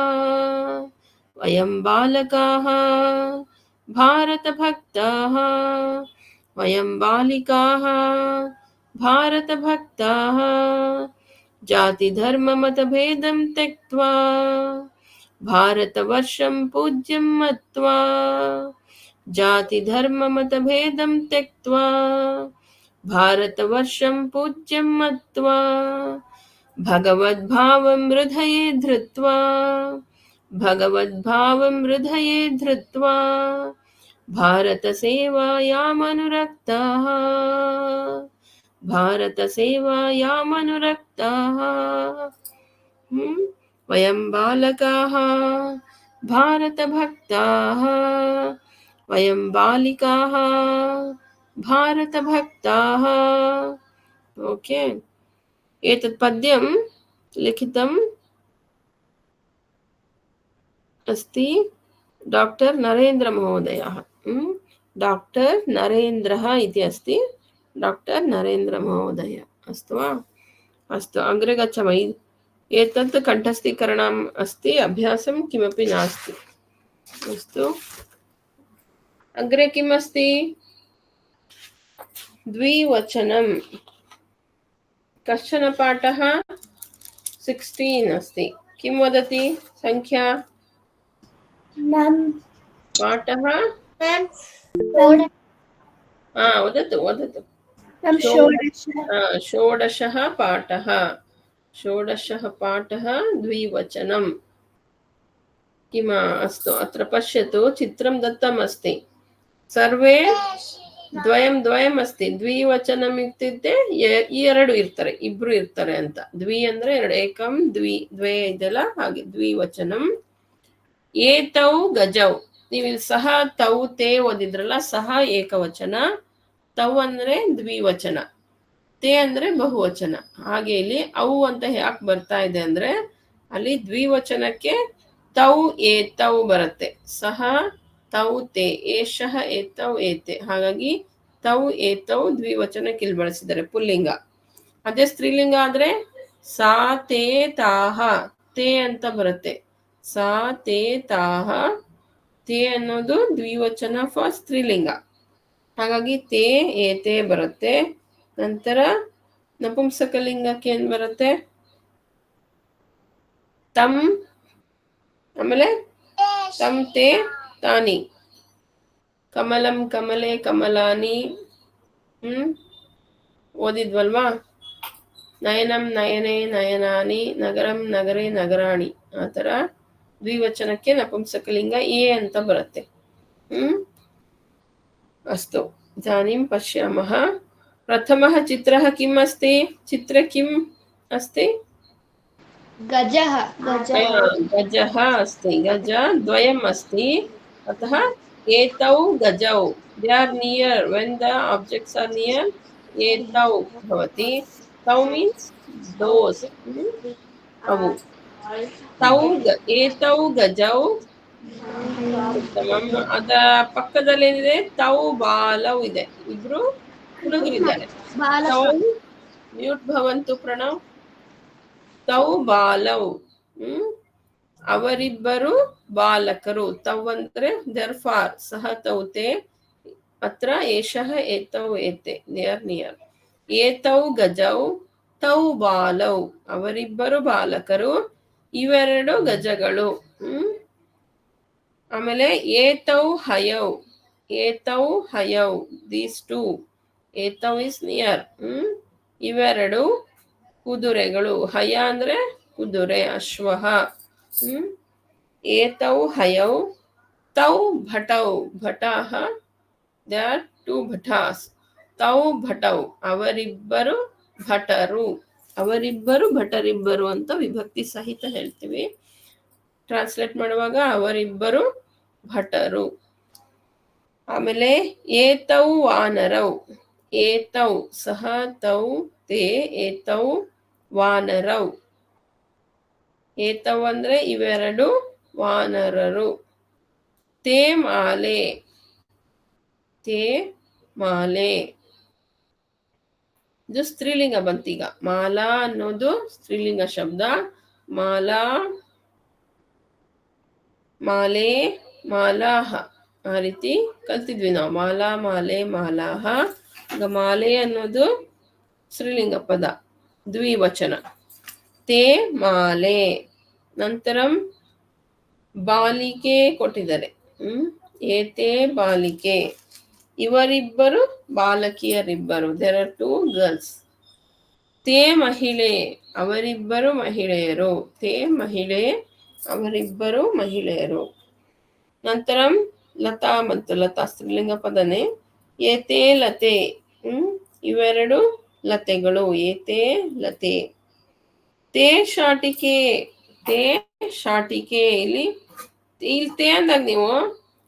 वयं बालकाः भारतभक्ताः वयं बालिकाः भारतभक्ताः जातिधर्ममतभेदं त्यक्त्वा भारतवर्षं पूज्यं मत्वा जातिधर्ममतभेदं त्यक्त्वा भारतवर्षं पूज्यं मत्वा भगवद्भावं हृदये धृत्वा भगवद्भावं हृदये धृत्वा भारतसेवायामनुरक्ताः भारतसेवायामनुरक्ताः वयं बालकाः भारतभक्ताः वयं बालिकाः भारतभक्ताः ओके एतत् पद्यं लिखितम् अस्ति डॉक्टर नरेंद्र महोदयः डॉक्टर नरेन्द्रः इति अस्ति डॉक्टर नरेंद्र महोदय अस्तु वा अस्तु अग्रे गच्छामः एतत् कण्ठस्थीकरणम् अस्ति अभ्यासं किमपि नास्ति अस्तु अग्रे किम् अस्ति द्विवचनं कश्चन पाठः 16 अस्ति किं वदति संख्या पाठः वदतु वदतु षोडशः पाठः द्विवचनं किम् अस्तु अत्र पश्यतु चित्रं दत्तम् अस्ति सर्वे द्वयम् अस्ति द्विवचनम् इत्युक्ते ಎರಡು ಇರ್ತಾರೆ ಇಬ್ರು ಇರ್ತಾರೆ ಅಂತ ದ್ವಿ ಅಂದ್ರೆ ಎರಡು ಏಕಂ ದ್ವೇ ಇದೆಲ್ಲ ಹಾಗೆ ದ್ವಿವಚನಂ ಏತೌ ಗಜೌ ನೀವು ಸಹ ತೌ ತೇ ಓದಿದ್ರಲ್ಲ ಸಹ ಏಕವಚನ ತೌ ಅಂದ್ರೆ ದ್ವಿವಚನ ತೇ ಅಂದ್ರೆ ಬಹುವಚನ ಹಾಗೆ ಇಲ್ಲಿ ಅವು ಅಂತ ಯಾಕೆ ಬರ್ತಾ ಇದೆ ಅಂದ್ರೆ ಅಲ್ಲಿ ದ್ವಿವಚನಕ್ಕೆ ತೌ ಏತೌ ಬರುತ್ತೆ ಸಹ ತೌ ತೇ ಏಷಃ ಏತೌ ಏತೆ ಹಾಗಾಗಿ ತೌ ಏತೌ ದ್ವಿವಚನಕ್ಕೆ ಇಲ್ಲಿ ಬಳಸಿದ್ದಾರೆ ಪುಲ್ಲಿಂಗ ಅದೇ ಸ್ತ್ರೀಲಿಂಗ ಆದ್ರೆ ಸಾ ತೇ ತಾಹ ತೇ ಅಂತ ಬರುತ್ತೆ ಸಾ ತೇ ತಾಹ ತೇ ಅನ್ನೋದು ದ್ವಿವಚನ ಫಾರ್ ಸ್ತ್ರೀಲಿಂಗ ಹಾಗಾಗಿ ತೇ ಏತೆ ಬರುತ್ತೆ ನಂತರ ನಪುಂಸಕಲಿಂಗಕ್ಕೆ ಏನ್ ಬರುತ್ತೆ ತಮ್ ಆಮೇಲೆ ತಮ್ ತೇ ತಾನಿ ಕಮಲಂ ಕಮಲೆ ಕಮಲಾನಿ ಓದಿದ್ವಲ್ವಾ ನಯನಂ ನಯನೆ ನಯನಾನಿ ನಗರಂ ನಗರೆ ನಗರಾಣಿ ಆ ತರ ದ್ವಿವಚನಕ್ಕೆ ನಪುಂಸಕಲಿಂಗ ಎ ಅಂತ ಬರುತ್ತೆ अस्तु इदानीं पश्यामः प्रथमः चित्रः किम् अस्ति चित्रे किम् अस्ति
गजः
गजः अस्ति गज द्वयम् अस्ति अतः एतौ गजौ they are near when the objects are near एतौ भवति तौ मीन्स् दोस् अवु तौ एतौ गजौ उत्तमम् अದ ಪಕ್ಕದಲ್ಲಿ ಏನಿದೆ ತೌ ಬಾಲೌ ಇದೆ ಇಬ್ರು ಹುಡುಗರಿದ್ದಾರೆ ತೌ ಮ್ಯೂಟ್ ಭವಂತು ಪ್ರಣವ್ ತೌ ಬಾಲೌ ಅವರಿಬ್ಬರು ಬಾಲಕರು. ತವ್ ಅಂದ್ರೆ ದರ್ಫಾರ್ ಸಹ ತೌತೆ ಅತ್ರ ಏಷಃ ಏತೌ ಏತೆ ದೇ ಆರ್ ನಿಯರ್. ಏತೌ ಗಜೌ ತೌ ಬಾಲೌ ಅವರಿಬ್ಬರು ಬಾಲಕರು ಇವೆರಡು ಗಜಗಳು. ಆಮೇಲೆ ಏತೌ ಹಯೌ ಏತೌ ಹಯೌ ದೀಸ್ ಟು ಏತೌ ಇಸ್ ನಿಯರ್. ಇವೆರಡು ಕುದುರೆಗಳು. ಹಯ ಅಂದ್ರೆ ಕುದುರೆ ಅಶ್ವಃ. ಏತೌ ಹಯೌ ತೌ ಭಟೌ ಭಟಾಹ ದೇ ಆರ್ ಟು ಭಟಾಸ್. ತೌ ಭಟೌ ಅವರಿಬ್ಬರು ಭಟರು. ಅವರಿಬ್ಬರು ಭಟರಿಬ್ಬರು ಅಂತ ವಿಭಕ್ತಿ ಸಹಿತ ಹೇಳ್ತೀವಿ. ಟ್ರಾನ್ಸ್ಲೇಟ್ ಮಾಡುವಾಗ ಅವರಿಬ್ಬರು ಭಟರು. ಆಮೇಲೆ ಏತೌ ವಾನರೌ ಏತೌ ಸಹ ತೌ ತೇ ಏತೌ ವಾನರೌ. ಏತೌ ಅಂದ್ರೆ ಇವೆರಡು ವಾನರರು. ತೇ ಮಾಲೆ ತೇ ಮಾಲೆ ಇದು ಸ್ತ್ರೀಲಿಂಗ ಬಂತೀಗ. ಮಾಲಾ ಅನ್ನೋದು ಸ್ತ್ರೀಲಿಂಗ ಶಬ್ದ. ಮಾಲಾ ಮಾಲೆ ಮಾಲಾಹ ಆ ರೀತಿ ಕಲ್ತಿದ್ವಿ ನಾವು. ಮಾಲಾ ಮಾಲೆ ಮಾಲಾಹ. ಈಗ ಮಾಲೆ ಅನ್ನೋದು ಸ್ತ್ರೀಲಿಂಗ ಪದ ದ್ವಿವಚನ. ತೇ ಮಾಲೆ. ನಂತರಂ ಬಾಲಿಕೆ ಕೊಟ್ಟಿದ್ದಾರೆ. ಏತೆ ಬಾಲಿಕೆ ಇವರಿಬ್ಬರು ಬಾಲಕಿಯರಿಬ್ಬರು. There are two girls. ತೇ ಮಹಿಳೆ ಅವರಿಬ್ಬರು ಮಹಿಳೆಯರು. ತೇ ಮಹಿಳೆ ಅವರಿಬ್ಬರು ಮಹಿಳೆಯರು. ನಂತರಂ ಲತಾ ಮತ್ತು ಲತಾ ಸ್ತ್ರೀಲಿಂಗ ಪದನೆ. ಏತೆ ಲತೆ ಇವೆರಡು ಲತೆಗಳು. ಏತೆ ಲತೆ. ತೇ ಶಾಟಿಕೆ ತೇ ಶಾಟಿಕೆ. ಇಲ್ಲಿ ತೇ ಅಂದಾಗ ನೀವು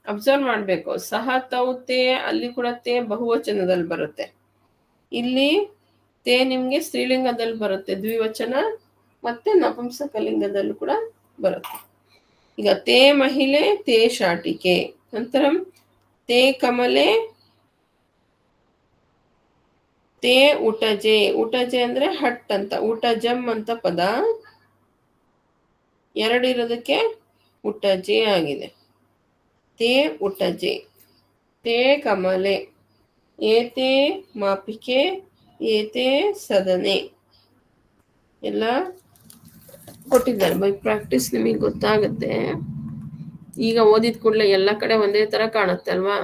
ಅಬ್ಸರ್ವ್ ಮಾಡಬೇಕು. ಸಹ ತೌ ತೇ ಅಲ್ಲಿ ಕೂಡ ತೇ ಬಹುವಚನದಲ್ಲಿ ಬರುತ್ತೆ. ಇಲ್ಲಿ ತೇ ನಿಮ್ಗೆ ಸ್ತ್ರೀಲಿಂಗದಲ್ಲಿ ಬರುತ್ತೆ ದ್ವಿವಚನ, ಮತ್ತೆ ನಪುಂಸಕಲಿಂಗದಲ್ಲೂ ಕೂಡ ಬರುತ್ತೆ. ಈಗ ತೇ ಮಹಿಳೆ ತೇ ಶಾಟಿಕೆ. ನಂತರ ತೇ ಕಮಲೆ ತೇ ಉಟಜೆ. ಉಟಜೆ ಅಂದ್ರೆ ಹಟ್ ಅಂತ. ಉಟಜಂ ಅಂತ ಪದ ಎರಡಿರೋದಕ್ಕೆ ಉಟಜೆ ಆಗಿದೆ. ತೇ ಉಟಜೆ. ತೇ ಕಮಲೆ. ಏತೆ ಮಾಪಿಕೆ ಏತೆ ಸದನೆ ಎಲ್ಲ ಕೊಟ್ಟಿದ್ದಾರೆ. ಬೈ ಪ್ರಾಕ್ಟೀಸ್ ನಿಮಗೆ ಗೊತ್ತಾಗುತ್ತೆ. ಈಗ ಓದಿದ ಕೂಡಲೇ ಎಲ್ಲ ಕಡೆ ಒಂದೇ ತರ ಕಾಣುತ್ತೆ ಅಲ್ವಾ.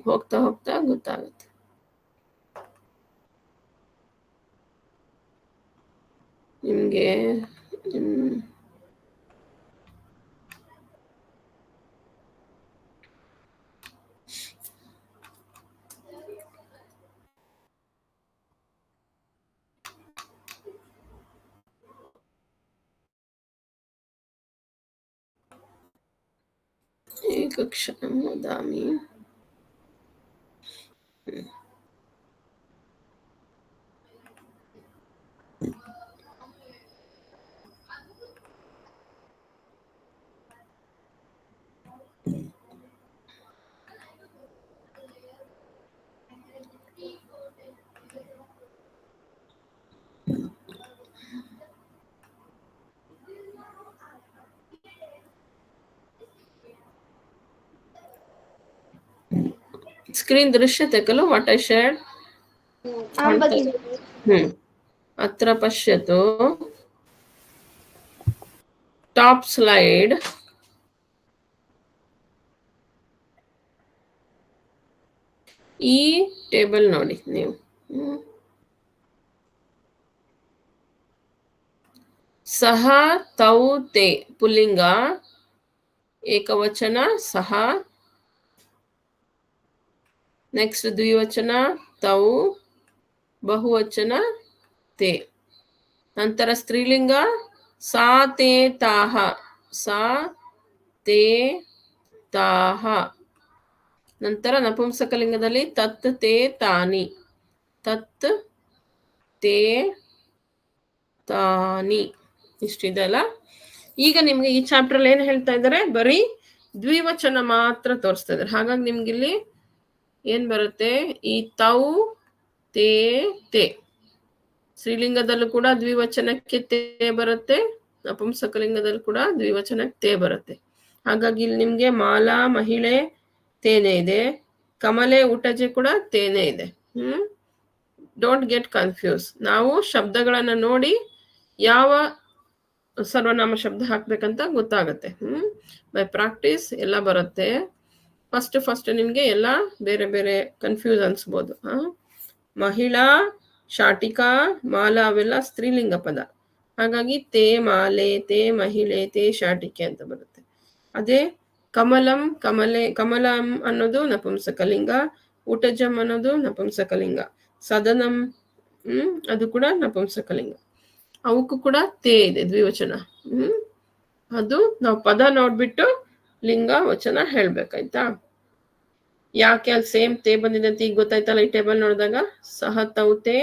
ಹೋಗ್ತಾ ಹೋಗ್ತಾ ಗೊತ್ತಾಗುತ್ತೆ. ನಿಮ್ಗೆ ಏಕಕ್ಷಣಂ ವದಾಮಿ. ಸ್ಕ್ರೀನ್ ದೃಶ್ಯತೆ ಖಲು ವಾಟ್ ಐ ಶೇರ್ಡ್.
आं भगिनि
अत्र पश्यतु. Top slide. ಈ ಟೇಬಲ್ ನೋಡಿ ನೀವು. ಸಹ ತೌ ತೇ ಪುಲ್ಲಿಂಗ ಏಕವಚನ ಸಹ. ನೆಕ್ಸ್ಟ್ ದ್ವಿವಚನ ತೌ ಬಹುವಚನ ತೇ. ನಂತರ ಸ್ತ್ರೀಲಿಂಗ ಸಾ ತೇ ತಾಹ ಸಾ ತೇ ತಾಹ. ನಂತರ ನಪುಂಸಕಲಿಂಗದಲ್ಲಿ ತತ್ ತೇ ತಾನಿ ತತ್ ತೇ ತಾನಿ ಇಷ್ಟಿದೆ ಅಲ್ಲ. ಈಗ ನಿಮ್ಗೆ ಈ ಚಾಪ್ಟರ್ ಏನು ಹೇಳ್ತಾ ಇದ್ದಾರೆ, ಬರೀ ದ್ವಿವಚನ ಮಾತ್ರ ತೋರಿಸ್ತಾ ಇದ್ದಾರೆ. ಹಾಗಾಗಿ ನಿಮ್ಗೆ ಇಲ್ಲಿ ಏನ್ ಬರುತ್ತೆ, ಈ ತೌ ತೇ ತೇ ಸ್ತ್ರೀಲಿಂಗದಲ್ಲೂ ಕೂಡ ದ್ವಿವಚನಕ್ಕೆ ತೇ ಬರುತ್ತೆ, ನಪುಂಸಕಲಿಂಗದಲ್ಲಿ ಕೂಡ ದ್ವಿವಚನಕ್ಕೆ ತೇ ಬರುತ್ತೆ. ಹಾಗಾಗಿ ಇಲ್ಲಿ ನಿಮ್ಗೆ ಮಾಲಾ ಮಹಿಳೆ ತೇನೆ ಇದೆ, ಕಮಲೆ ಊಟಜೆ ಕೂಡ ತೇನೆ ಇದೆ. Don't get confuse. ನಾವು ಶಬ್ದಗಳನ್ನ ನೋಡಿ ಯಾವ ಸರ್ವನಾಮ ಶಬ್ದ ಹಾಕ್ಬೇಕಂತ ಗೊತ್ತಾಗತ್ತೆ. ಬೈ ಪ್ರಾಕ್ಟೀಸ್ ಎಲ್ಲ ಬರುತ್ತೆ. ಫಸ್ಟ್ ನಿಮ್ಗೆ ಎಲ್ಲ ಬೇರೆ ಬೇರೆ ಕನ್ಫ್ಯೂಸ್ ಅನ್ಸ್ಬೋದು. ಮಹಿಳಾ, ಶಾಟಿಕಾ, ಮಾಲಾ ಅವೆಲ್ಲ ಸ್ತ್ರೀಲಿಂಗ ಪದ. ಹಾಗಾಗಿ ತೇ ಮಾಲೆ, ತೇ ಮಹಿಳೆ, ತೇ ಶಾಟಿಕೆ ಅಂತ ಬರುತ್ತೆ. ಅದೇ ಕಮಲಂ, ಕಮಲಂ ಅನ್ನೋದು ನಪುಂಸಕಲಿಂಗ, ಊಟಜಂ ಅನ್ನೋದು ನಪುಂಸಕಲಿಂಗ, ಸದನಂ ಅದು ಕೂಡ ನಪುಂಸಕಲಿಂಗ. ಅವಕ್ಕೂ ಕೂಡ ತೇ ಇದೆ ದ್ವಿವಚನ. ಅದು ನಾವು ಪದ ನೋಡ್ಬಿಟ್ಟು ಲಿಂಗ ವಚನ ಹೇಳ್ಬೇಕಾಯ್ತಾ. ಯಾಕೆ ಅಲ್ಲಿ ಸೇಮ್ ತೇ ಬಂದಿದೆ ಅಂತ ಈಗ ಗೊತ್ತಾಯ್ತಲ್ಲ ಈ ಟೇಬಲ್ ನೋಡಿದಾಗ. ಸಹ ತೌ ತೇ,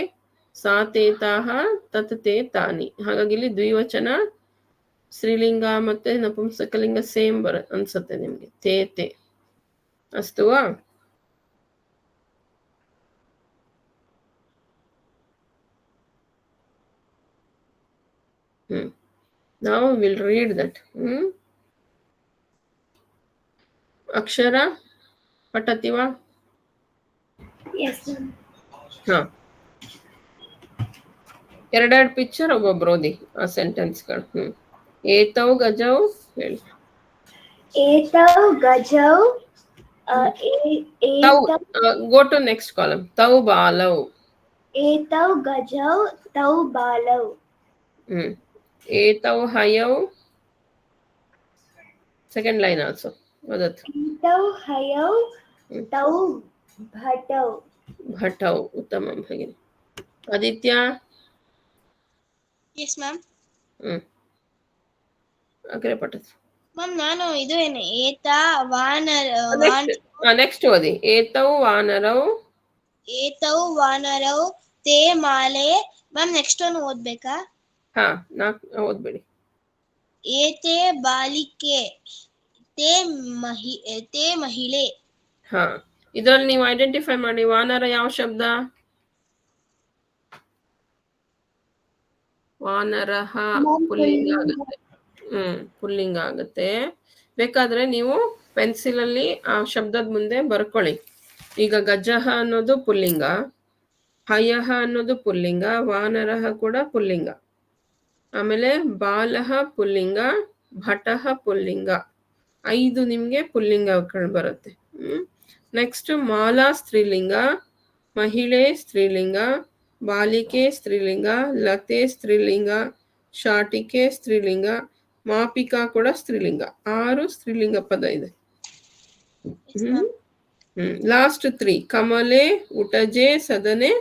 ಸಾ ತೇ ತಾಹ, ತತ್ ತೇ ತಾನಿ. ಹಾಗಾಗಿ ಇಲ್ಲಿ ದ್ವಿವಚನ ಸ್ತ್ರೀಲಿಂಗ ಮತ್ತೆ ನಪುಂಸಕಲಿಂಗ ಸೇಮ್ ಅನ್ಸುತ್ತೆ ನಿಮ್ಗೆ. ತೇ ತೇ ಅಸ್ತುವಾ. Now we'll read that. Akshara ಪಠತಿವಾ?
Yes, ma'am.
ಹಾ, ಎರಡೆರಡು ಪಿಕ್ಚರ್ ಒಬ್ಬೊಬ್ರು ಓದಿ ಆ ಸೆಂಟೆನ್ಸ್ಗಳು. ಏತೌ ಗಜೌ ಹೇಳಿ.
एतौ गजौ
ತೌ,
एतौ
ಗೋ ಟು ನೆಕ್ಸ್ಟ್ ಕಾಲಮ್. ತೌ ಬಾಲೌ.
एतौ गजौ तौ बालौ
ಏತೌ ಹಯೌ. ಸೆಕೆಂಡ್ ಲೈನ್ ಆಲ್ಸೋ ವದತು.
एतौ हयौ तौ भटौ
ಭಟೌ. ಉತ್ತಮಂ ಭಗಿನಿ. ಆದಿತ್ಯ.
Yes ma'am.
ಅಗ್ರೆ ಪಠತ್.
ಮ್ಯಾಮ್ ನಾನು ಇದು ಏನು ಏತ ವಾನರ
ನೆಕ್ಸ್ಟ್ ಓದಿ. ಏತೌ ವಾನರೌ.
ಏತೌ ವಾನರೌ ತೇ ಮಾಲೆ. ಮ್ಯಾಮ್ ನೆಕ್ಸ್ಟ್ ಒಂದು ಓದ್ಬೇಕಾ?
ಹಾ, ನಾಲ್ಕು ಓದ್ಬೇಡಿ.
ಏತೆ ಬಾಲಿಕೆ ತೇ ಮಹಿಳೆ.
ಹಾ, ಇದರಲ್ಲಿ ನೀವು ಐಡೆಂಟಿಫೈ ಮಾಡಿ ವಾನರ ಯಾವ ಶಬ್ದ. ವಾನರಹ ಪುಲ್ಲಿಂಗ ಆಗುತ್ತೆ. ಪುಲ್ಲಿಂಗ ಆಗುತ್ತೆ. ಬೇಕಾದ್ರೆ ನೀವು ಪೆನ್ಸಿಲಲ್ಲಿ ಆ ಶಬ್ದದ ಮುಂದೆ ಬರ್ಕೊಳ್ಳಿ. ಈಗ ಗಜಹ ಅನ್ನೋದು ಪುಲ್ಲಿಂಗ, ಹಯಹ ಅನ್ನೋದು ಪುಲ್ಲಿಂಗ, ವಾನರಹ ಕೂಡ ಪುಲ್ಲಿಂಗ, ಆಮೇಲೆ ಬಾಲಹ ಪುಲ್ಲಿಂಗ, ಭಟಹ ಪುಲ್ಲಿಂಗ. 5 ನಿಮ್ಗೆ ಪುಲ್ಲಿಂಗಗಳು ಬರುತ್ತೆ. ನೆಕ್ಸ್ಟ್ ಮಾಲಾ ಸ್ತ್ರೀಲಿಂಗ, ಮಹಿಳೆ ಸ್ತ್ರೀಲಿಂಗ, ಬಾಲಿಕೆ ಸ್ತ್ರೀಲಿಂಗ, ಲತೆ ಸ್ತ್ರೀಲಿಂಗ, ಶಾಟಿಕೆ ಸ್ತ್ರೀಲಿಂಗ, ಮಾಪಿಕಾ ಕೂಡ ಸ್ತ್ರೀಲಿಂಗ. 6 ಸ್ತ್ರೀಲಿಂಗ ಪದ ಇದೆ. ಲಾಸ್ಟ್ 3 ಕಮಲೆ, ಉಟಜೆ, ಸದನೆ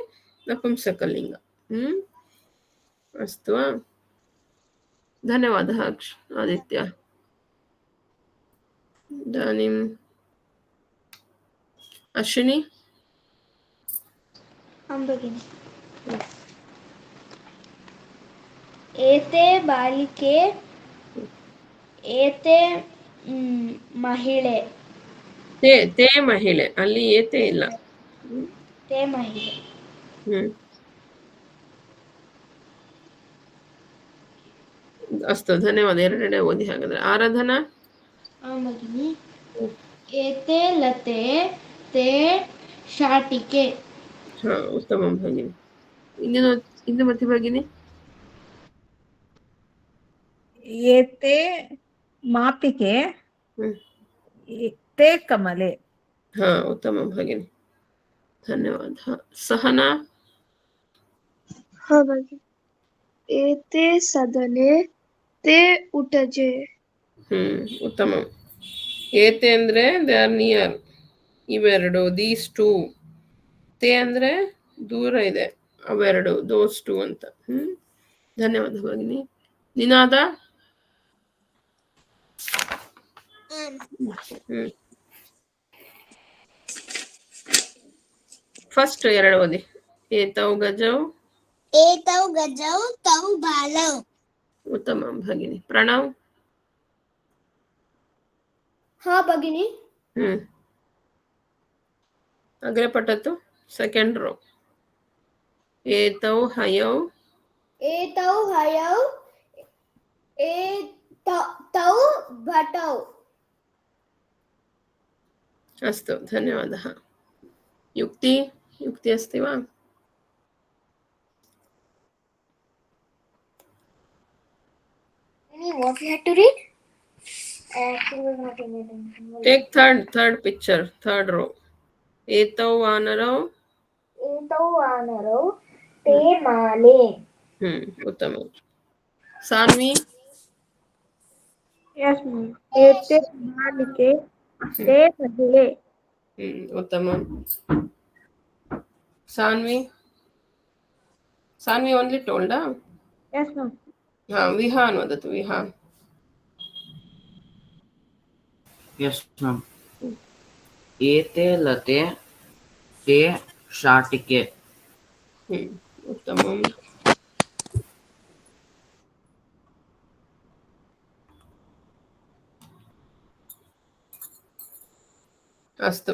ನಪುಂಸಕಲಿಂಗ. ಅಸ್ತು. ಧನ್ಯವಾದ ಆದಿತ್ಯ. ಇದಾನಿಂ ಅಶ್ವಿನಿ.
भगिनी एते बालिके एते महिळे
ತೇ ಮಹಿಳೆ, ಅಲ್ಲಿ ಏತೆ ಇಲ್ಲ.
ते महिळे
ಅಸ್ತು, ಧನ್ಯವಾದ. ಎರಡೆರಡೆ ಓದಿ ಹಾಗಾದ್ರೆ. ಆರಾಧನಾ.
भगिनी एते लते ते शाटिके.
ಹಾ, ಉತ್ತಮ ಭಗಿನಿ. ಇಂದು ಮತ್ತೆ ಭಗಿನಿ.
ಏತೆ ಮಾಪಿಕೆ ತೇ ಕಮಲೆ.
ಹಾ, ಉತ್ತಮ ಭಗಿನಿ. ಧನ್ಯವಾದ. ಸಹನಾ.
हाँ भगिनी एते सदने ते उटजे.
ಉತ್ತಮ. ಏತೆ ಅಂದ್ರೆ ದೇ ಆರ್ ನಿಯರ್, ಇವೆರಡು, ದೀಸ್ ಟೂ. ತೇ ಅಂದ್ರೆ ದೂರ ಇದೆ, ಅವೆರಡು, ದೋಸ್ ಟೂ ಅಂತ. ಧನ್ಯವಾದ ಭಗಿನಿ. ನಿನಾದ. ಫಸ್ಟ್ ಎರಡು ಓದಿ. ಏತೌ ಗಜೌ
ತೌ ಬಾಲೌ.
ಉತ್ತಮ ಭಗಿನಿ. ಪ್ರಣವ್.
हाँ भगिनी
ಅಗ್ರೆ ಪಠತು. Second row. ಏತೌ ಹಯೌ
एतौ हयौ एतौ भटौ
अस्तु, धन्यवादः। युक्ति अस्ति वा?
What we had to read?
Take third picture, third row. एतौ वानरौ
एतौ वानरौ ते माले
उत्तमं। Saanvi
Yes, ma'am. एते बालिके ते महिले
उत्तमं। Saanvi only told
Yes, ma'am.
विहान् वदतु, विहान्।
Yes ma'am. एते लते ते शाटिके
उत्तमम्। ಅಸ್ತು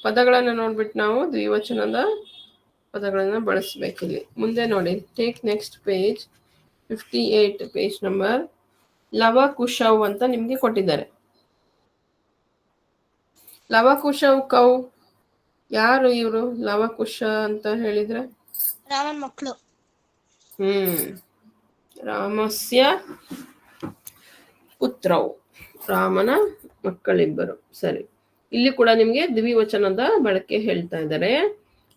ಪದಗಳನ್ನು ನೋಡ್ಬಿಟ್ಟು ನಾವು ದ್ವಿವಚನದ ಪದಗಳನ್ನು ಬಳಸಬೇಕಿಲ್ಲಿ. ಮುಂದೆ ನೋಡಿ, take next page 58 page number. ಲವಕುಶವ್ ಅಂತ ನಿಮ್ಗೆ ಕೊಟ್ಟಿದ್ದಾರೆ. ಲವಕುಶವ್ ಕೌ, ಯಾರು ಇವರು? ಲವಕುಶ ಅಂತ ಹೇಳಿದ್ರೆ
ರಾಮನ್ ಮಕ್ಕಳು.
ರಾಮಸ್ಯ ಪುತ್ರೌ, ರಾಮನ ಮಕ್ಕಳಿಬ್ಬರು. ಸರಿ, ಇಲ್ಲಿ ಕೂಡ ನಿಮ್ಗೆ ದ್ವಿವಚನದ ಬಳಕೆ ಹೇಳ್ತಾ ಇದ್ದಾರೆ.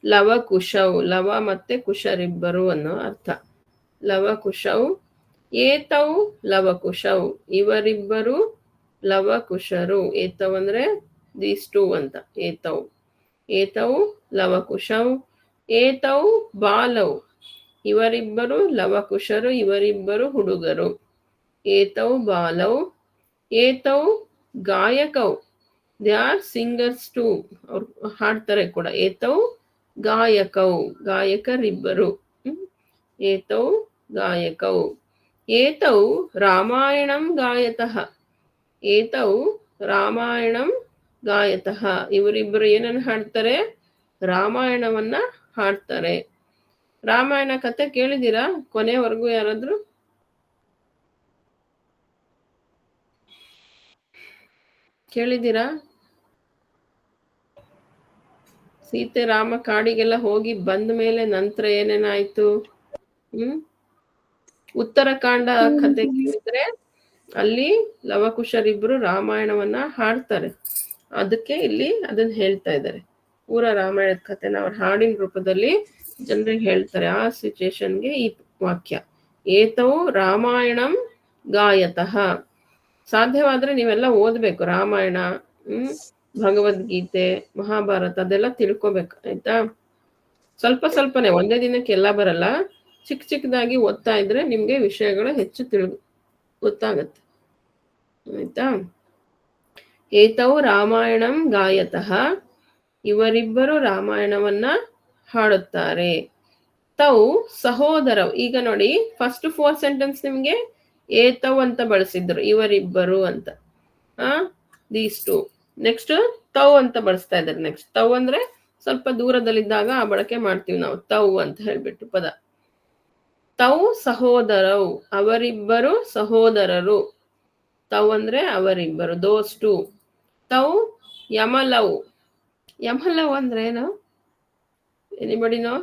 ಲವಕುಶೌ, ಲವ ಮತ್ತೆ ಕುಶರಿಬ್ಬರು ಅನ್ನೋ ಅರ್ಥ. ಲವಕುಶೌ ಏತೌ ಲವಕುಶೌ, ಇವರಿಬ್ಬರು ಲವಕುಶರು. ಏತೌ ಅಂದ್ರೆ ದೀಸ್ ಟೂ ಅಂತ. ಏತೌ ಲವಕುಶೌ ಏತೌ ಬಾಲೌ, ಇವರಿಬ್ಬರು ಲವಕುಶರು, ಇವರಿಬ್ಬರು ಹುಡುಗರು. ಏತೌ ಬಾಲೌ ಏತೌ ಗಾಯಕೌ, ದೇ ಆರ್ ಸಿಂಗರ್ಸ್ ಟು, ಅವ್ರು ಹಾಡ್ತಾರೆ ಕೂಡ. ಏತೌ ಗಾಯಕೌ, ಗಾಯಕರಿಬ್ಬರು. ಏತೌ ಗಾಯಕೌ ಏತೌ ರಾಮಾಯಣಂ ಗಾಯತಃ, ಏತೌ ರಾಮಾಯಣಂ ಗಾಯತಃ, ಇವರಿಬ್ಬರು ಏನನ್ನು ಹಾಡ್ತಾರೆ? ರಾಮಾಯಣವನ್ನ ಹಾಡ್ತಾರೆ. ರಾಮಾಯಣ ಕತೆ ಕೇಳಿದ್ದೀರಾ ಕೊನೆವರೆಗೂ? ಯಾರಾದ್ರೂ ಕೇಳಿದ್ದೀರಾ? ಸೀತೆ ರಾಮ ಕಾಡಿಗೆಲ್ಲ ಹೋಗಿ ಬಂದ ಮೇಲೆ ನಂತರ ಏನೇನಾಯ್ತು? ಉತ್ತರಕಾಂಡ ಕತೆ ಕೇಳಿದ್ರೆ ಅಲ್ಲಿ ಲವಕುಶರಿಬ್ರು ರಾಮಾಯಣವನ್ನ ಹಾಡ್ತಾರೆ. ಅದಕ್ಕೆ ಇಲ್ಲಿ ಅದನ್ನ ಹೇಳ್ತಾ ಇದ್ದಾರೆ. ಪೂರ ರಾಮಾಯಣದ ಕಥೆನ ಅವ್ರ ಹಾಡಿನ ರೂಪದಲ್ಲಿ ಜನರಿಗೆ ಹೇಳ್ತಾರೆ. ಆ ಸಿಚುಯೇಷನ್ಗೆ ಈ ವಾಕ್ಯ. ಏತೌ ರಾಮಾಯಣಂ ಗಾಯತಃ. ಸಾಧ್ಯವಾದ್ರೆ ನೀವೆಲ್ಲ ಓದ್ಬೇಕು ರಾಮಾಯಣ, ಭಗವದ್ಗೀತೆ, ಮಹಾಭಾರತ, ಅದೆಲ್ಲ ತಿಳ್ಕೊಬೇಕು, ಆಯ್ತಾ? ಸ್ವಲ್ಪನೇ, ಒಂದೇ ದಿನಕ್ಕೆ ಎಲ್ಲ ಬರಲ್ಲ. ಚಿಕ್ಕದಾಗಿ ಓದ್ತಾ ಇದ್ರೆ ನಿಮ್ಗೆ ವಿಷಯಗಳು ಹೆಚ್ಚು ಗೊತ್ತಾಗತ್ತೆ, ಆಯ್ತಾ? ಏತೌ ರಾಮಾಯಣಂ ಗಾಯತಃ, ಇವರಿಬ್ಬರು ರಾಮಾಯಣವನ್ನ ಹಾಡುತ್ತಾರೆ. ತೌ ಸಹೋದರವ್, ಈಗ ನೋಡಿ ಫಸ್ಟ್ 4 ಸೆಂಟೆನ್ಸ್ ನಿಮ್ಗೆ ಏತೌ ಅಂತ ಬಳಸಿದ್ರು, ಇವರಿಬ್ಬರು ಅಂತ. These two. ನೆಕ್ಸ್ಟ್ ತೌ ಅಂತ ಬಳಸ್ತಾ ಇದ್ದಾರೆ. ನೆಕ್ಸ್ಟ್ ತೌ ಅಂದ್ರೆ ಸ್ವಲ್ಪ ದೂರದಲ್ಲಿದ್ದಾಗ ಆ ಬಳಕೆ ಮಾಡ್ತೀವಿ ನಾವು, ತೌ ಅಂತ ಹೇಳ್ಬಿಟ್ಟು ಪದ. ತೌ ಸಹೋದರವ್, ಅವರಿಬ್ಬರು ಸಹೋದರರು. ತೌ ಅಂದ್ರೆ ಅವರಿಬ್ಬರು, ದೋಸ್ ಟು. ತೌ ಯಮಲವ್, ಯಮಲವ್ ಅಂದ್ರೆ ಏನು? Anybody no?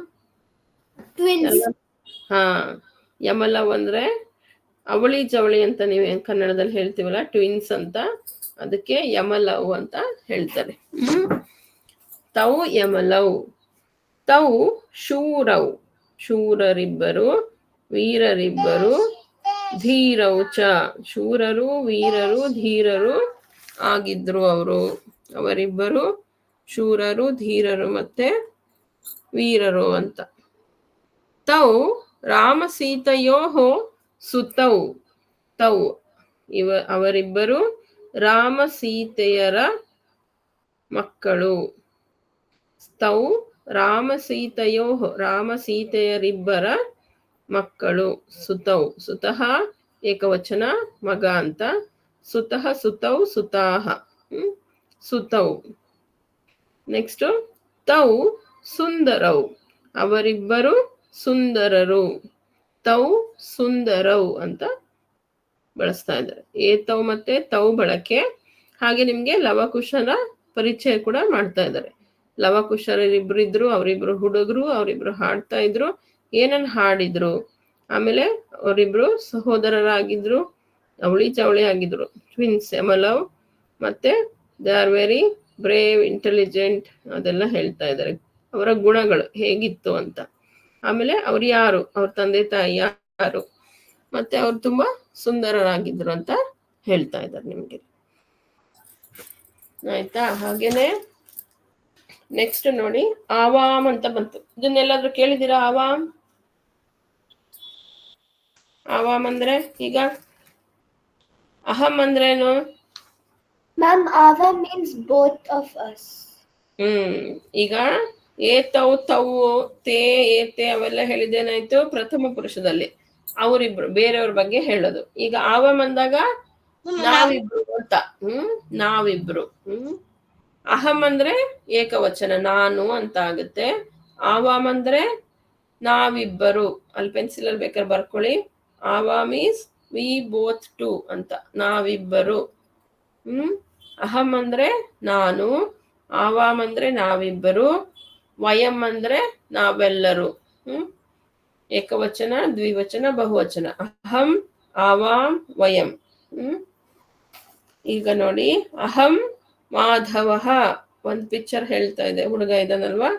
ಯಮಲವ್ ಅಂದ್ರೆ ಅವಳಿ ಜವಳಿ ಅಂತ ನೀವು ಕನ್ನಡದಲ್ಲಿ ಹೇಳ್ತೀವಲ್ಲ, ಟ್ವಿನ್ಸ್ ಅಂತ, ಅದಕ್ಕೆ ಯಮಲವ್ ಅಂತ ಹೇಳ್ತಾರೆ. ತೌ ಯಮಲವ್. ತೌ ಶೂರವ್, ಶೂರರಿಬ್ಬರು, ವೀರರಿಬ್ಬರು. ಧೀರೌ ಚ, ಶೂರರು, ವೀರರು, ಧೀರರು ಆಗಿದ್ರು ಅವರು. ಅವರಿಬ್ಬರು ಶೂರರು, ಧೀರರು ಮತ್ತೆ ವೀರರು ಅಂತ. ತೌ ರಾಮ ಸೀತೆಯೋ ಸುತೌ. ತೌ ಅವರಿಬ್ಬರು ರಾಮ ಸೀತೆಯರ ಮಕ್ಕಳು. ತೌ ರಾಮ ಸೀತೆಯೋ, ರಾಮ ಸೀತೆಯರಿಬ್ಬರ ಮಕ್ಕಳು. ಸುತೌ, ಸುತಃ ಏಕವಚನ, ಮಗ ಅಂತ. ಸುತಃ ಸುತೌ ಸುತಾಹ, ಸುತೌ. ನೆಕ್ಸ್ಟ್ ತೌ ಸುಂದರೌ, ಅವರಿಬ್ಬರು ಸುಂದರರು. ಏತೌ ಸುಂದರೌ ಅಂತ ಬಳಸ್ತಾ ಇದ್ದಾರೆ. ಏತೌ ಮತ್ತೆ ತೌ ಬಳಕೆ. ಹಾಗೆ ನಿಮ್ಗೆ ಲವಕುಶರ ಪರಿಚಯ ಕೂಡ ಮಾಡ್ತಾ ಇದ್ದಾರೆ. ಲವಕುಶರಿಬ್ರು ಇದ್ರು, ಅವರಿಬ್ರು ಹುಡುಗರು, ಅವರಿಬ್ರು ಹಾಡ್ತಾ ಇದ್ರು. ಏನನ್ನ ಹಾಡಿದ್ರು? ಆಮೇಲೆ ಅವರಿಬ್ರು ಸಹೋದರರಾಗಿದ್ರು, ಅವಳಿ ಚವಳಿ ಆಗಿದ್ರು, ಟ್ವಿನ್ಸ್ ಯಮಲವ್. ಮತ್ತೆ they are very brave, intelligent, ಅದೆಲ್ಲ ಹೇಳ್ತಾ ಇದ್ದಾರೆ. ಅವರ ಗುಣಗಳು ಹೇಗಿತ್ತು ಅಂತ. ಆಮೇಲೆ ಅವ್ರು ಯಾರು, ಅವ್ರ ತಂದೆ ತಾಯಿ ಯಾರು, ಮತ್ತೆ ಅವ್ರು ತುಂಬಾ ಸುಂದರರಾಗಿದ್ರು ಅಂತ ಹೇಳ್ತಾ ಇದ್ದಾರೆ ನಿಮ್ಗೆ. ಆಯ್ತಾ? ಹಾಗೇನೆ ನೆಕ್ಸ್ಟ್ ನೋಡಿ, ಆವಾಮ್ ಅಂತ ಬಂತು. ಇದನ್ನೆಲ್ಲಾದ್ರೂ ಕೇಳಿದ್ದೀರಾ? ಆವಾಮ್ ಆವಾಮ್ ಅಂದ್ರೆ ಈಗ ಅಹಂ ಅಂದ್ರೇನು?
Ma'am, Ava means both of us.
ಈಗ ಏತೌ ತೌ ತೇ ಏತೆ ಅವೆಲ್ಲ ಹೇಳಿದೇನಾಯ್ತು? ಪ್ರಥಮ ಪುರುಷದಲ್ಲಿ ಅವರಿಬ್ರು ಬೇರೆಯವ್ರ ಬಗ್ಗೆ ಹೇಳೋದು. ಈಗ ಆವಾಮ್ ಅಂದಾಗ ನಾವಿಬ್ರು ಅಂತ. ನಾವಿಬ್ರು. ಅಹಂ ಅಂದ್ರೆ ಏಕವಚನ, ನಾನು ಅಂತ ಆಗುತ್ತೆ. ಆವಾಮ್ ಅಂದ್ರೆ ನಾವಿಬ್ಬರು. ಅಲ್ಲಿ ಪೆನ್ಸಿಲ್ ಅಲ್ಲಿ ಬೇಕಾದ್ರೆ ಬರ್ಕೊಳ್ಳಿ. Awam is we both to ಅಂತ, ನಾವಿಬ್ಬರು. ಅಹಂ ಅಂದ್ರೆ ನಾನು, ಆವಾಮ್ ಅಂದ್ರೆ ನಾವಿಬ್ಬರು, ವಯಂ ಅಂದ್ರೆ ನಾವೆಲ್ಲರೂ. ಏಕವಚನ, ದ್ವಿವಚನ, ಬಹುವಚನ. ಅಹಂ, ಆವಾಮ್, ವಯಂ. ಈಗ ನೋಡಿ, ಅಹಂ ಮಾಧವ. ಒಂದ್ ಪಿಕ್ಚರ್ ಹೇಳ್ತಾ ಇದೆ, ಹುಡುಗ ಇದಾನಲ್ವಾ?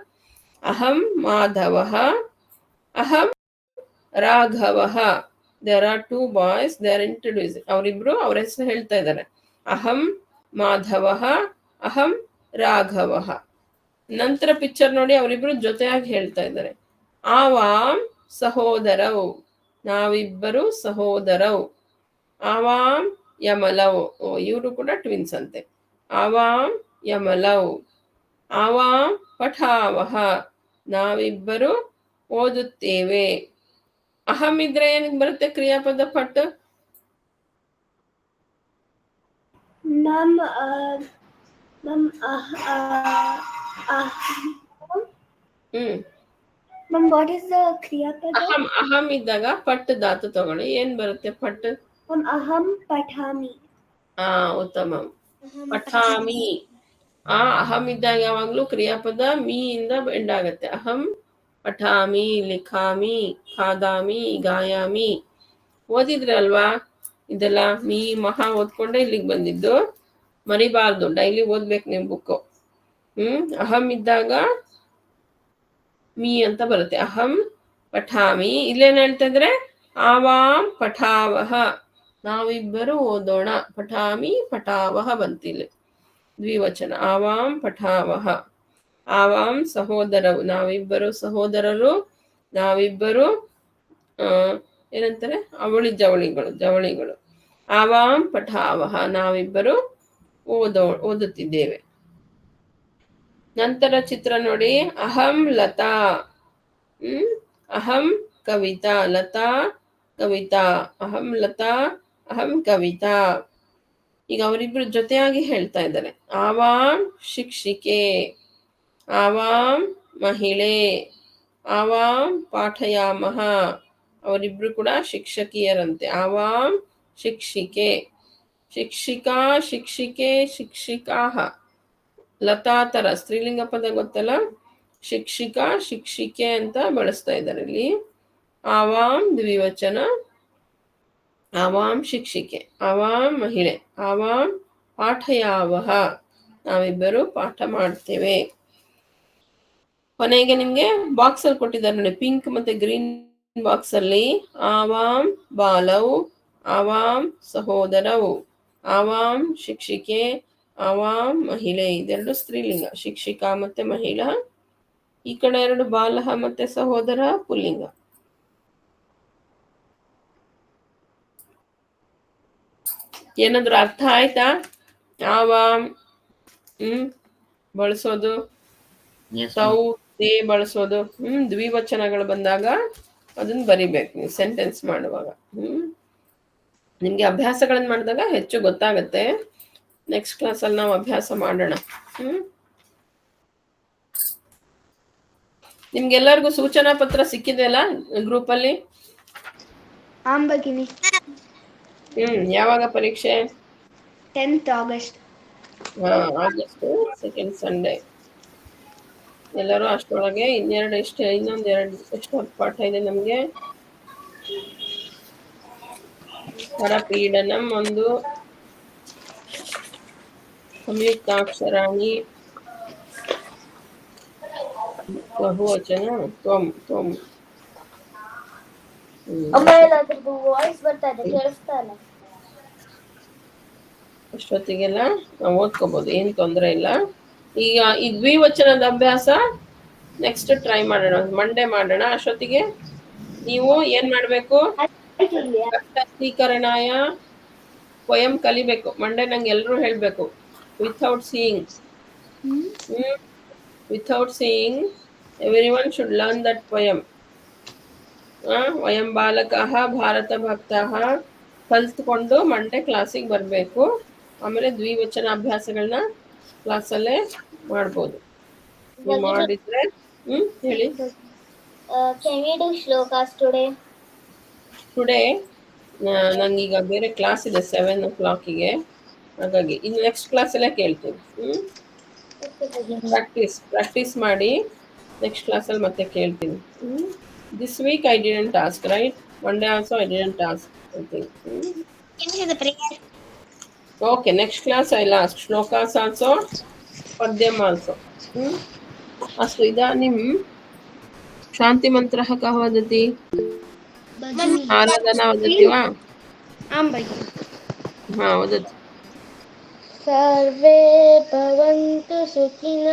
ಅಹಂ ಮಾಧವ, ಅಹಂ Raghava. There are two boys, they are introducing. ಅವರಿಬ್ರು ಅವ್ರ ಹೆಸರು ಹೇಳ್ತಾ ಇದ್ದಾರೆ. ಅಹಂ ಮಾಧವ, ಅಹಂ ರಾಘವ. ನಂತರ ಪಿಕ್ಚರ್ ನೋಡಿ, ಅವರಿಬ್ರು ಜೊತೆಯಾಗಿ ಹೇಳ್ತಾ ಇದ್ದಾರೆ. ಆವಾಮ್ ಸಹೋದರವು, ನಾವಿಬ್ಬರು ಸಹೋದರವು. ಆವಾಮ್ ಯಮಲವ್, ಇವರು ಕೂಡ ಟ್ವಿನ್ಸ್ ಅಂತೆ. ಆವಾಮ್ ಯಮಲವ್. ಆವಾಮ್ ಪಠಾವಹ, ನಾವಿಬ್ಬರು ಓದುತ್ತೇವೆ. ಅಹಂ ಇದ್ರೆ ಏನಕ್ಕೆ ಬರುತ್ತೆ ಕ್ರಿಯಾಪದ ಪಟ್?
Ma'am, Ma'am, Ma'am, what is the Kriya Pada?
ಅಹಂ, ಅಹಂ ಇದ್ದಾಗ ಪಟ್ ಧಾತು ತಗೊಳ್ಳಿ. ಏನ್ ಬರುತ್ತೆ ಪಟ್?
Ma'am, aham pathami.
ಉತ್ತಮ. ಪಠಾಮಿ. ಅಹಂ ಇದ್ದಾಗ ಯಾವಾಗ್ಲೂ ಕ್ರಿಯಾಪದ ಮೀ ಇಂದ ಬೆಂಡ್ ಆಗತ್ತೆ. ಅಹಂ ಪಠಾಮಿ, ಲಿಖಾಮಿ, ಖಾದಾಮಿ, ಗಾಯಾಮಿ. ಓದಿದ್ರೆ ಅಲ್ವಾ ಇದೆಲ್ಲ? ಮೀ ಮಹಾ ಓದ್ಕೊಂಡೆ ಇಲ್ಲಿಗೆ ಬಂದಿದ್ದು. ಮರಿಬಾರ್ದು, ಡೈಲಿ ಓದ್ಬೇಕು ನೀವು ಬುಕ್ಕು. ಅಹಂ ಇದ್ದಾಗ ಮೀ ಅಂತ ಬರುತ್ತೆ. ಅಹಂ ಪಠಾಮಿ. ಇಲ್ಲೇನ್ ಹೇಳ್ತಾ ಇದ್ರೆ? ಆವಾಂ ಪಠಾವಹ, ನಾವಿಬ್ಬರು ಓದೋಣ. ಪಠಾಮಿ ಪಠಾವಹ ಬಂತಿಲ್ಲ, ದ್ವಿವಚನ. ಆವಾಂ ಪಠಾವಹ. ಆವಾಂ ಸಹೋದರವು, ನಾವಿಬ್ಬರು ಸಹೋದರರು, ನಾವಿಬ್ಬರು ಏನಂತಾರೆ, ಅವಳಿ ಜವಳಿಗಳು. ಆವಾಂ ಪಠಾವಹ, ನಾವಿಬ್ಬರು ಓದುತ್ತಿದ್ದೇವೆ. ನಂತರ ಚಿತ್ರ ನೋಡಿ, ಅಹಂ ಲತಾ. ಅಹಂ ಕವಿತಾ. ಲತಾ ಕವಿತಾ. ಅಹಂ ಲತಾ, ಅಹಂ ಕವಿತಾ. ಈಗ ಅವರಿಬ್ರು ಜೊತೆಯಾಗಿ ಹೇಳ್ತಾ ಇದ್ದಾರೆ. ಆವಾಂ ಶಿಕ್ಷಿಕೆ, ಆವಾಂ ಮಹಿಳೆ, ಆವಾಂ ಪಾಠಯಾಮಹ. ಅವರಿಬ್ರು ಕೂಡ ಶಿಕ್ಷಕಿಯರಂತೆ. ಆವಾಂ ಶಿಕ್ಷಿಕೆ. ಶಿಕ್ಷಿಕಾ, ಶಿಕ್ಷಿಕೆ, ಶಿಕ್ಷಿಕಾಹ. ಲತಾ ತರ ಸ್ತ್ರೀಲಿಂಗ ಪದ ಗೊತ್ತಲ್ಲ, ಶಿಕ್ಷಿಕಾ ಶಿಕ್ಷಿಕೆ ಅಂತ ಬಳಸ್ತಾ ಇದ್ದಾರೆ ಇಲ್ಲಿ. ಆವಾಂ ದ್ವಿವಚನ, ಆವಾಂ ಶಿಕ್ಷಿಕೆ, ಆವಾಂ ಮಹಿಳೆ, ಆವಾಂ ಪಾಠಯಾವಹ, ನಾವಿಬ್ಬರು ಪಾಠ ಮಾಡ್ತೇವೆ. ಕೊನೆಗೆ ನಿಮ್ಗೆ ಬಾಕ್ಸ್ ಅಲ್ಲಿ ಕೊಟ್ಟಿದ್ದಾರೆ ನೋಡಿ, ಪಿಂಕ್ ಮತ್ತೆ ಗ್ರೀನ್ ಬಾಕ್ಸ್ ಅಲ್ಲಿ ಆವಾಂ ಬಾಲವು, ಆವಾಂ ಸಹೋದರವು, ಆವಾಂ ಶಿಕ್ಷಿಕೆ, ಆವಾಂ ಮಹಿಳೆ. ಇದೆರಡು ಸ್ತ್ರೀಲಿಂಗ, ಶಿಕ್ಷಿಕಾ ಮತ್ತೆ ಮಹಿಳಾ. ಈ ಕಡೆ ಎರಡು ಬಾಲಹ ಮತ್ತೆ ಸಹೋದರ ಪುಲ್ಲಿಂಗ. ಏನಾದ್ರು ಅರ್ಥ ಆಯ್ತಾ? ಆವಾಂ ಬಳಸೋದು, ತೌ ತೇ ಬಳಸೋದು. ದ್ವಿವಚನಗಳು ಬಂದಾಗ ಅದನ್ನ ಬರಿಬೇಕು ನೀವು ಸೆಂಟೆನ್ಸ್ ಮಾಡುವಾಗ. ನಿಮ್ಗೆ ಅಭ್ಯಾಸಗಳನ್ನ ಮಾಡಿದಾಗ ಹೆಚ್ಚು ಗೊತ್ತಾಗತ್ತೆ. ನೆಕ್ಸ್ಟ್ ಕ್ಲಾಸಲ್ಲಿ ನಾವು ಅಭ್ಯಾಸ ಮಾಡೋಣ. ನಿಮ್ಗೆಲ್ಲರಿಗೂ ಸೂಚನಾ ಪತ್ರ ಸಿಕ್ಕಿದೆ ಅಲ್ಲ ಗ್ರೂಪಲ್ಲಿ?
आम भगिनी
ಯಾವಾಗ ಪರೀಕ್ಷೆ?
10th August.
August second Sunday. ಎಲ್ಲರೂ ಅಷ್ಟರೊಳಗೆ ಇನ್ನೊಂದೆರಡು ಎಷ್ಟು ಪಾಠ ಇದೆ ನಮಗೆ? ಪರಪೀಡನಂ ಒಂದು, ಸಂಯುಕ್ತಾಕ್ಷರಾಣಿ, ಬಹುವಚನ, ತ್ವಂ.
ಅದ್ರದ್ದು ವಾಯ್ಸ್ ಬರ್ತಾ ಇದೆ, ಕೇಳಿಸ್ತಾ ಇಲ್ಲ.
ಅಷ್ಟೊತ್ತಿಗೆಲ್ಲ ನಾವು ಓದ್ಕೋಬಹುದು, ಏನು ತೊಂದರೆ ಇಲ್ಲ. ಈಗ ಈ ದ್ವಿವಚನದ ಅಭ್ಯಾಸ ನೆಕ್ಸ್ಟ್ ಟ್ರೈ ಮಾಡೋಣ, ಮಂಡೇ ಮಾಡೋಣ. ಅಷ್ಟೊತ್ತಿಗೆ ನೀವು ಏನ್ ಮಾಡ್ಬೇಕು? ಸ್ವೀಕರಣಾಯ ಪೊಯಂ ಕಲಿಬೇಕು. ಮಂಡೇ ನಂಗೆ ಎಲ್ಲರೂ ಹೇಳ್ಬೇಕು, without seeing every one should learn that ಪೊಯಂ. ವಯಂ ಬಾಲಕಃ ಭಾರತ ಭಕ್ತಃ ಕಲ್ತ್ಕೊಂಡು ಮಂಡೇ ಕ್ಲಾಸಿಗೆ ಬರಬೇಕು. ಆಮೇಲೆ ದ್ವಿವಚನ ಅಭ್ಯಾಸಗಳನ್ನ ಕ್ಲಾಸಲ್ಲೇ ಮಾಡ್ಬೋದು. ನೀವು ಮಾಡಿದ್ರೆ ಹೇಳಿ.
Can we do shlokas today?
Today ನಂಗೀಗ ಬೇರೆ ಕ್ಲಾಸ್ ಇದೆ 7 o'clockಗೆ, ಹಾಗಾಗಿ ಇನ್ನು ನೆಕ್ಸ್ಟ್ ಕ್ಲಾಸಲ್ಲೇ ಕೇಳ್ತೀನಿ. ಪ್ರಾಕ್ಟೀಸ್ ಮಾಡಿ ನೆಕ್ಸ್ಟ್ ಕ್ಲಾಸಲ್ಲಿ ಮತ್ತೆ ಕೇಳ್ತೀನಿ. This week I didn't ask, right? Monday also I didn't ask, I think.
Finish the prayer.
Okay, next class I'll ask shlokas also, padyam also. अस्तु, इदानीं शान्तिमन्त्रः कः वदति? आराधना वदति वा?
आम भगिनी
वदतु.
सर्वे भवन्तु सुखिनः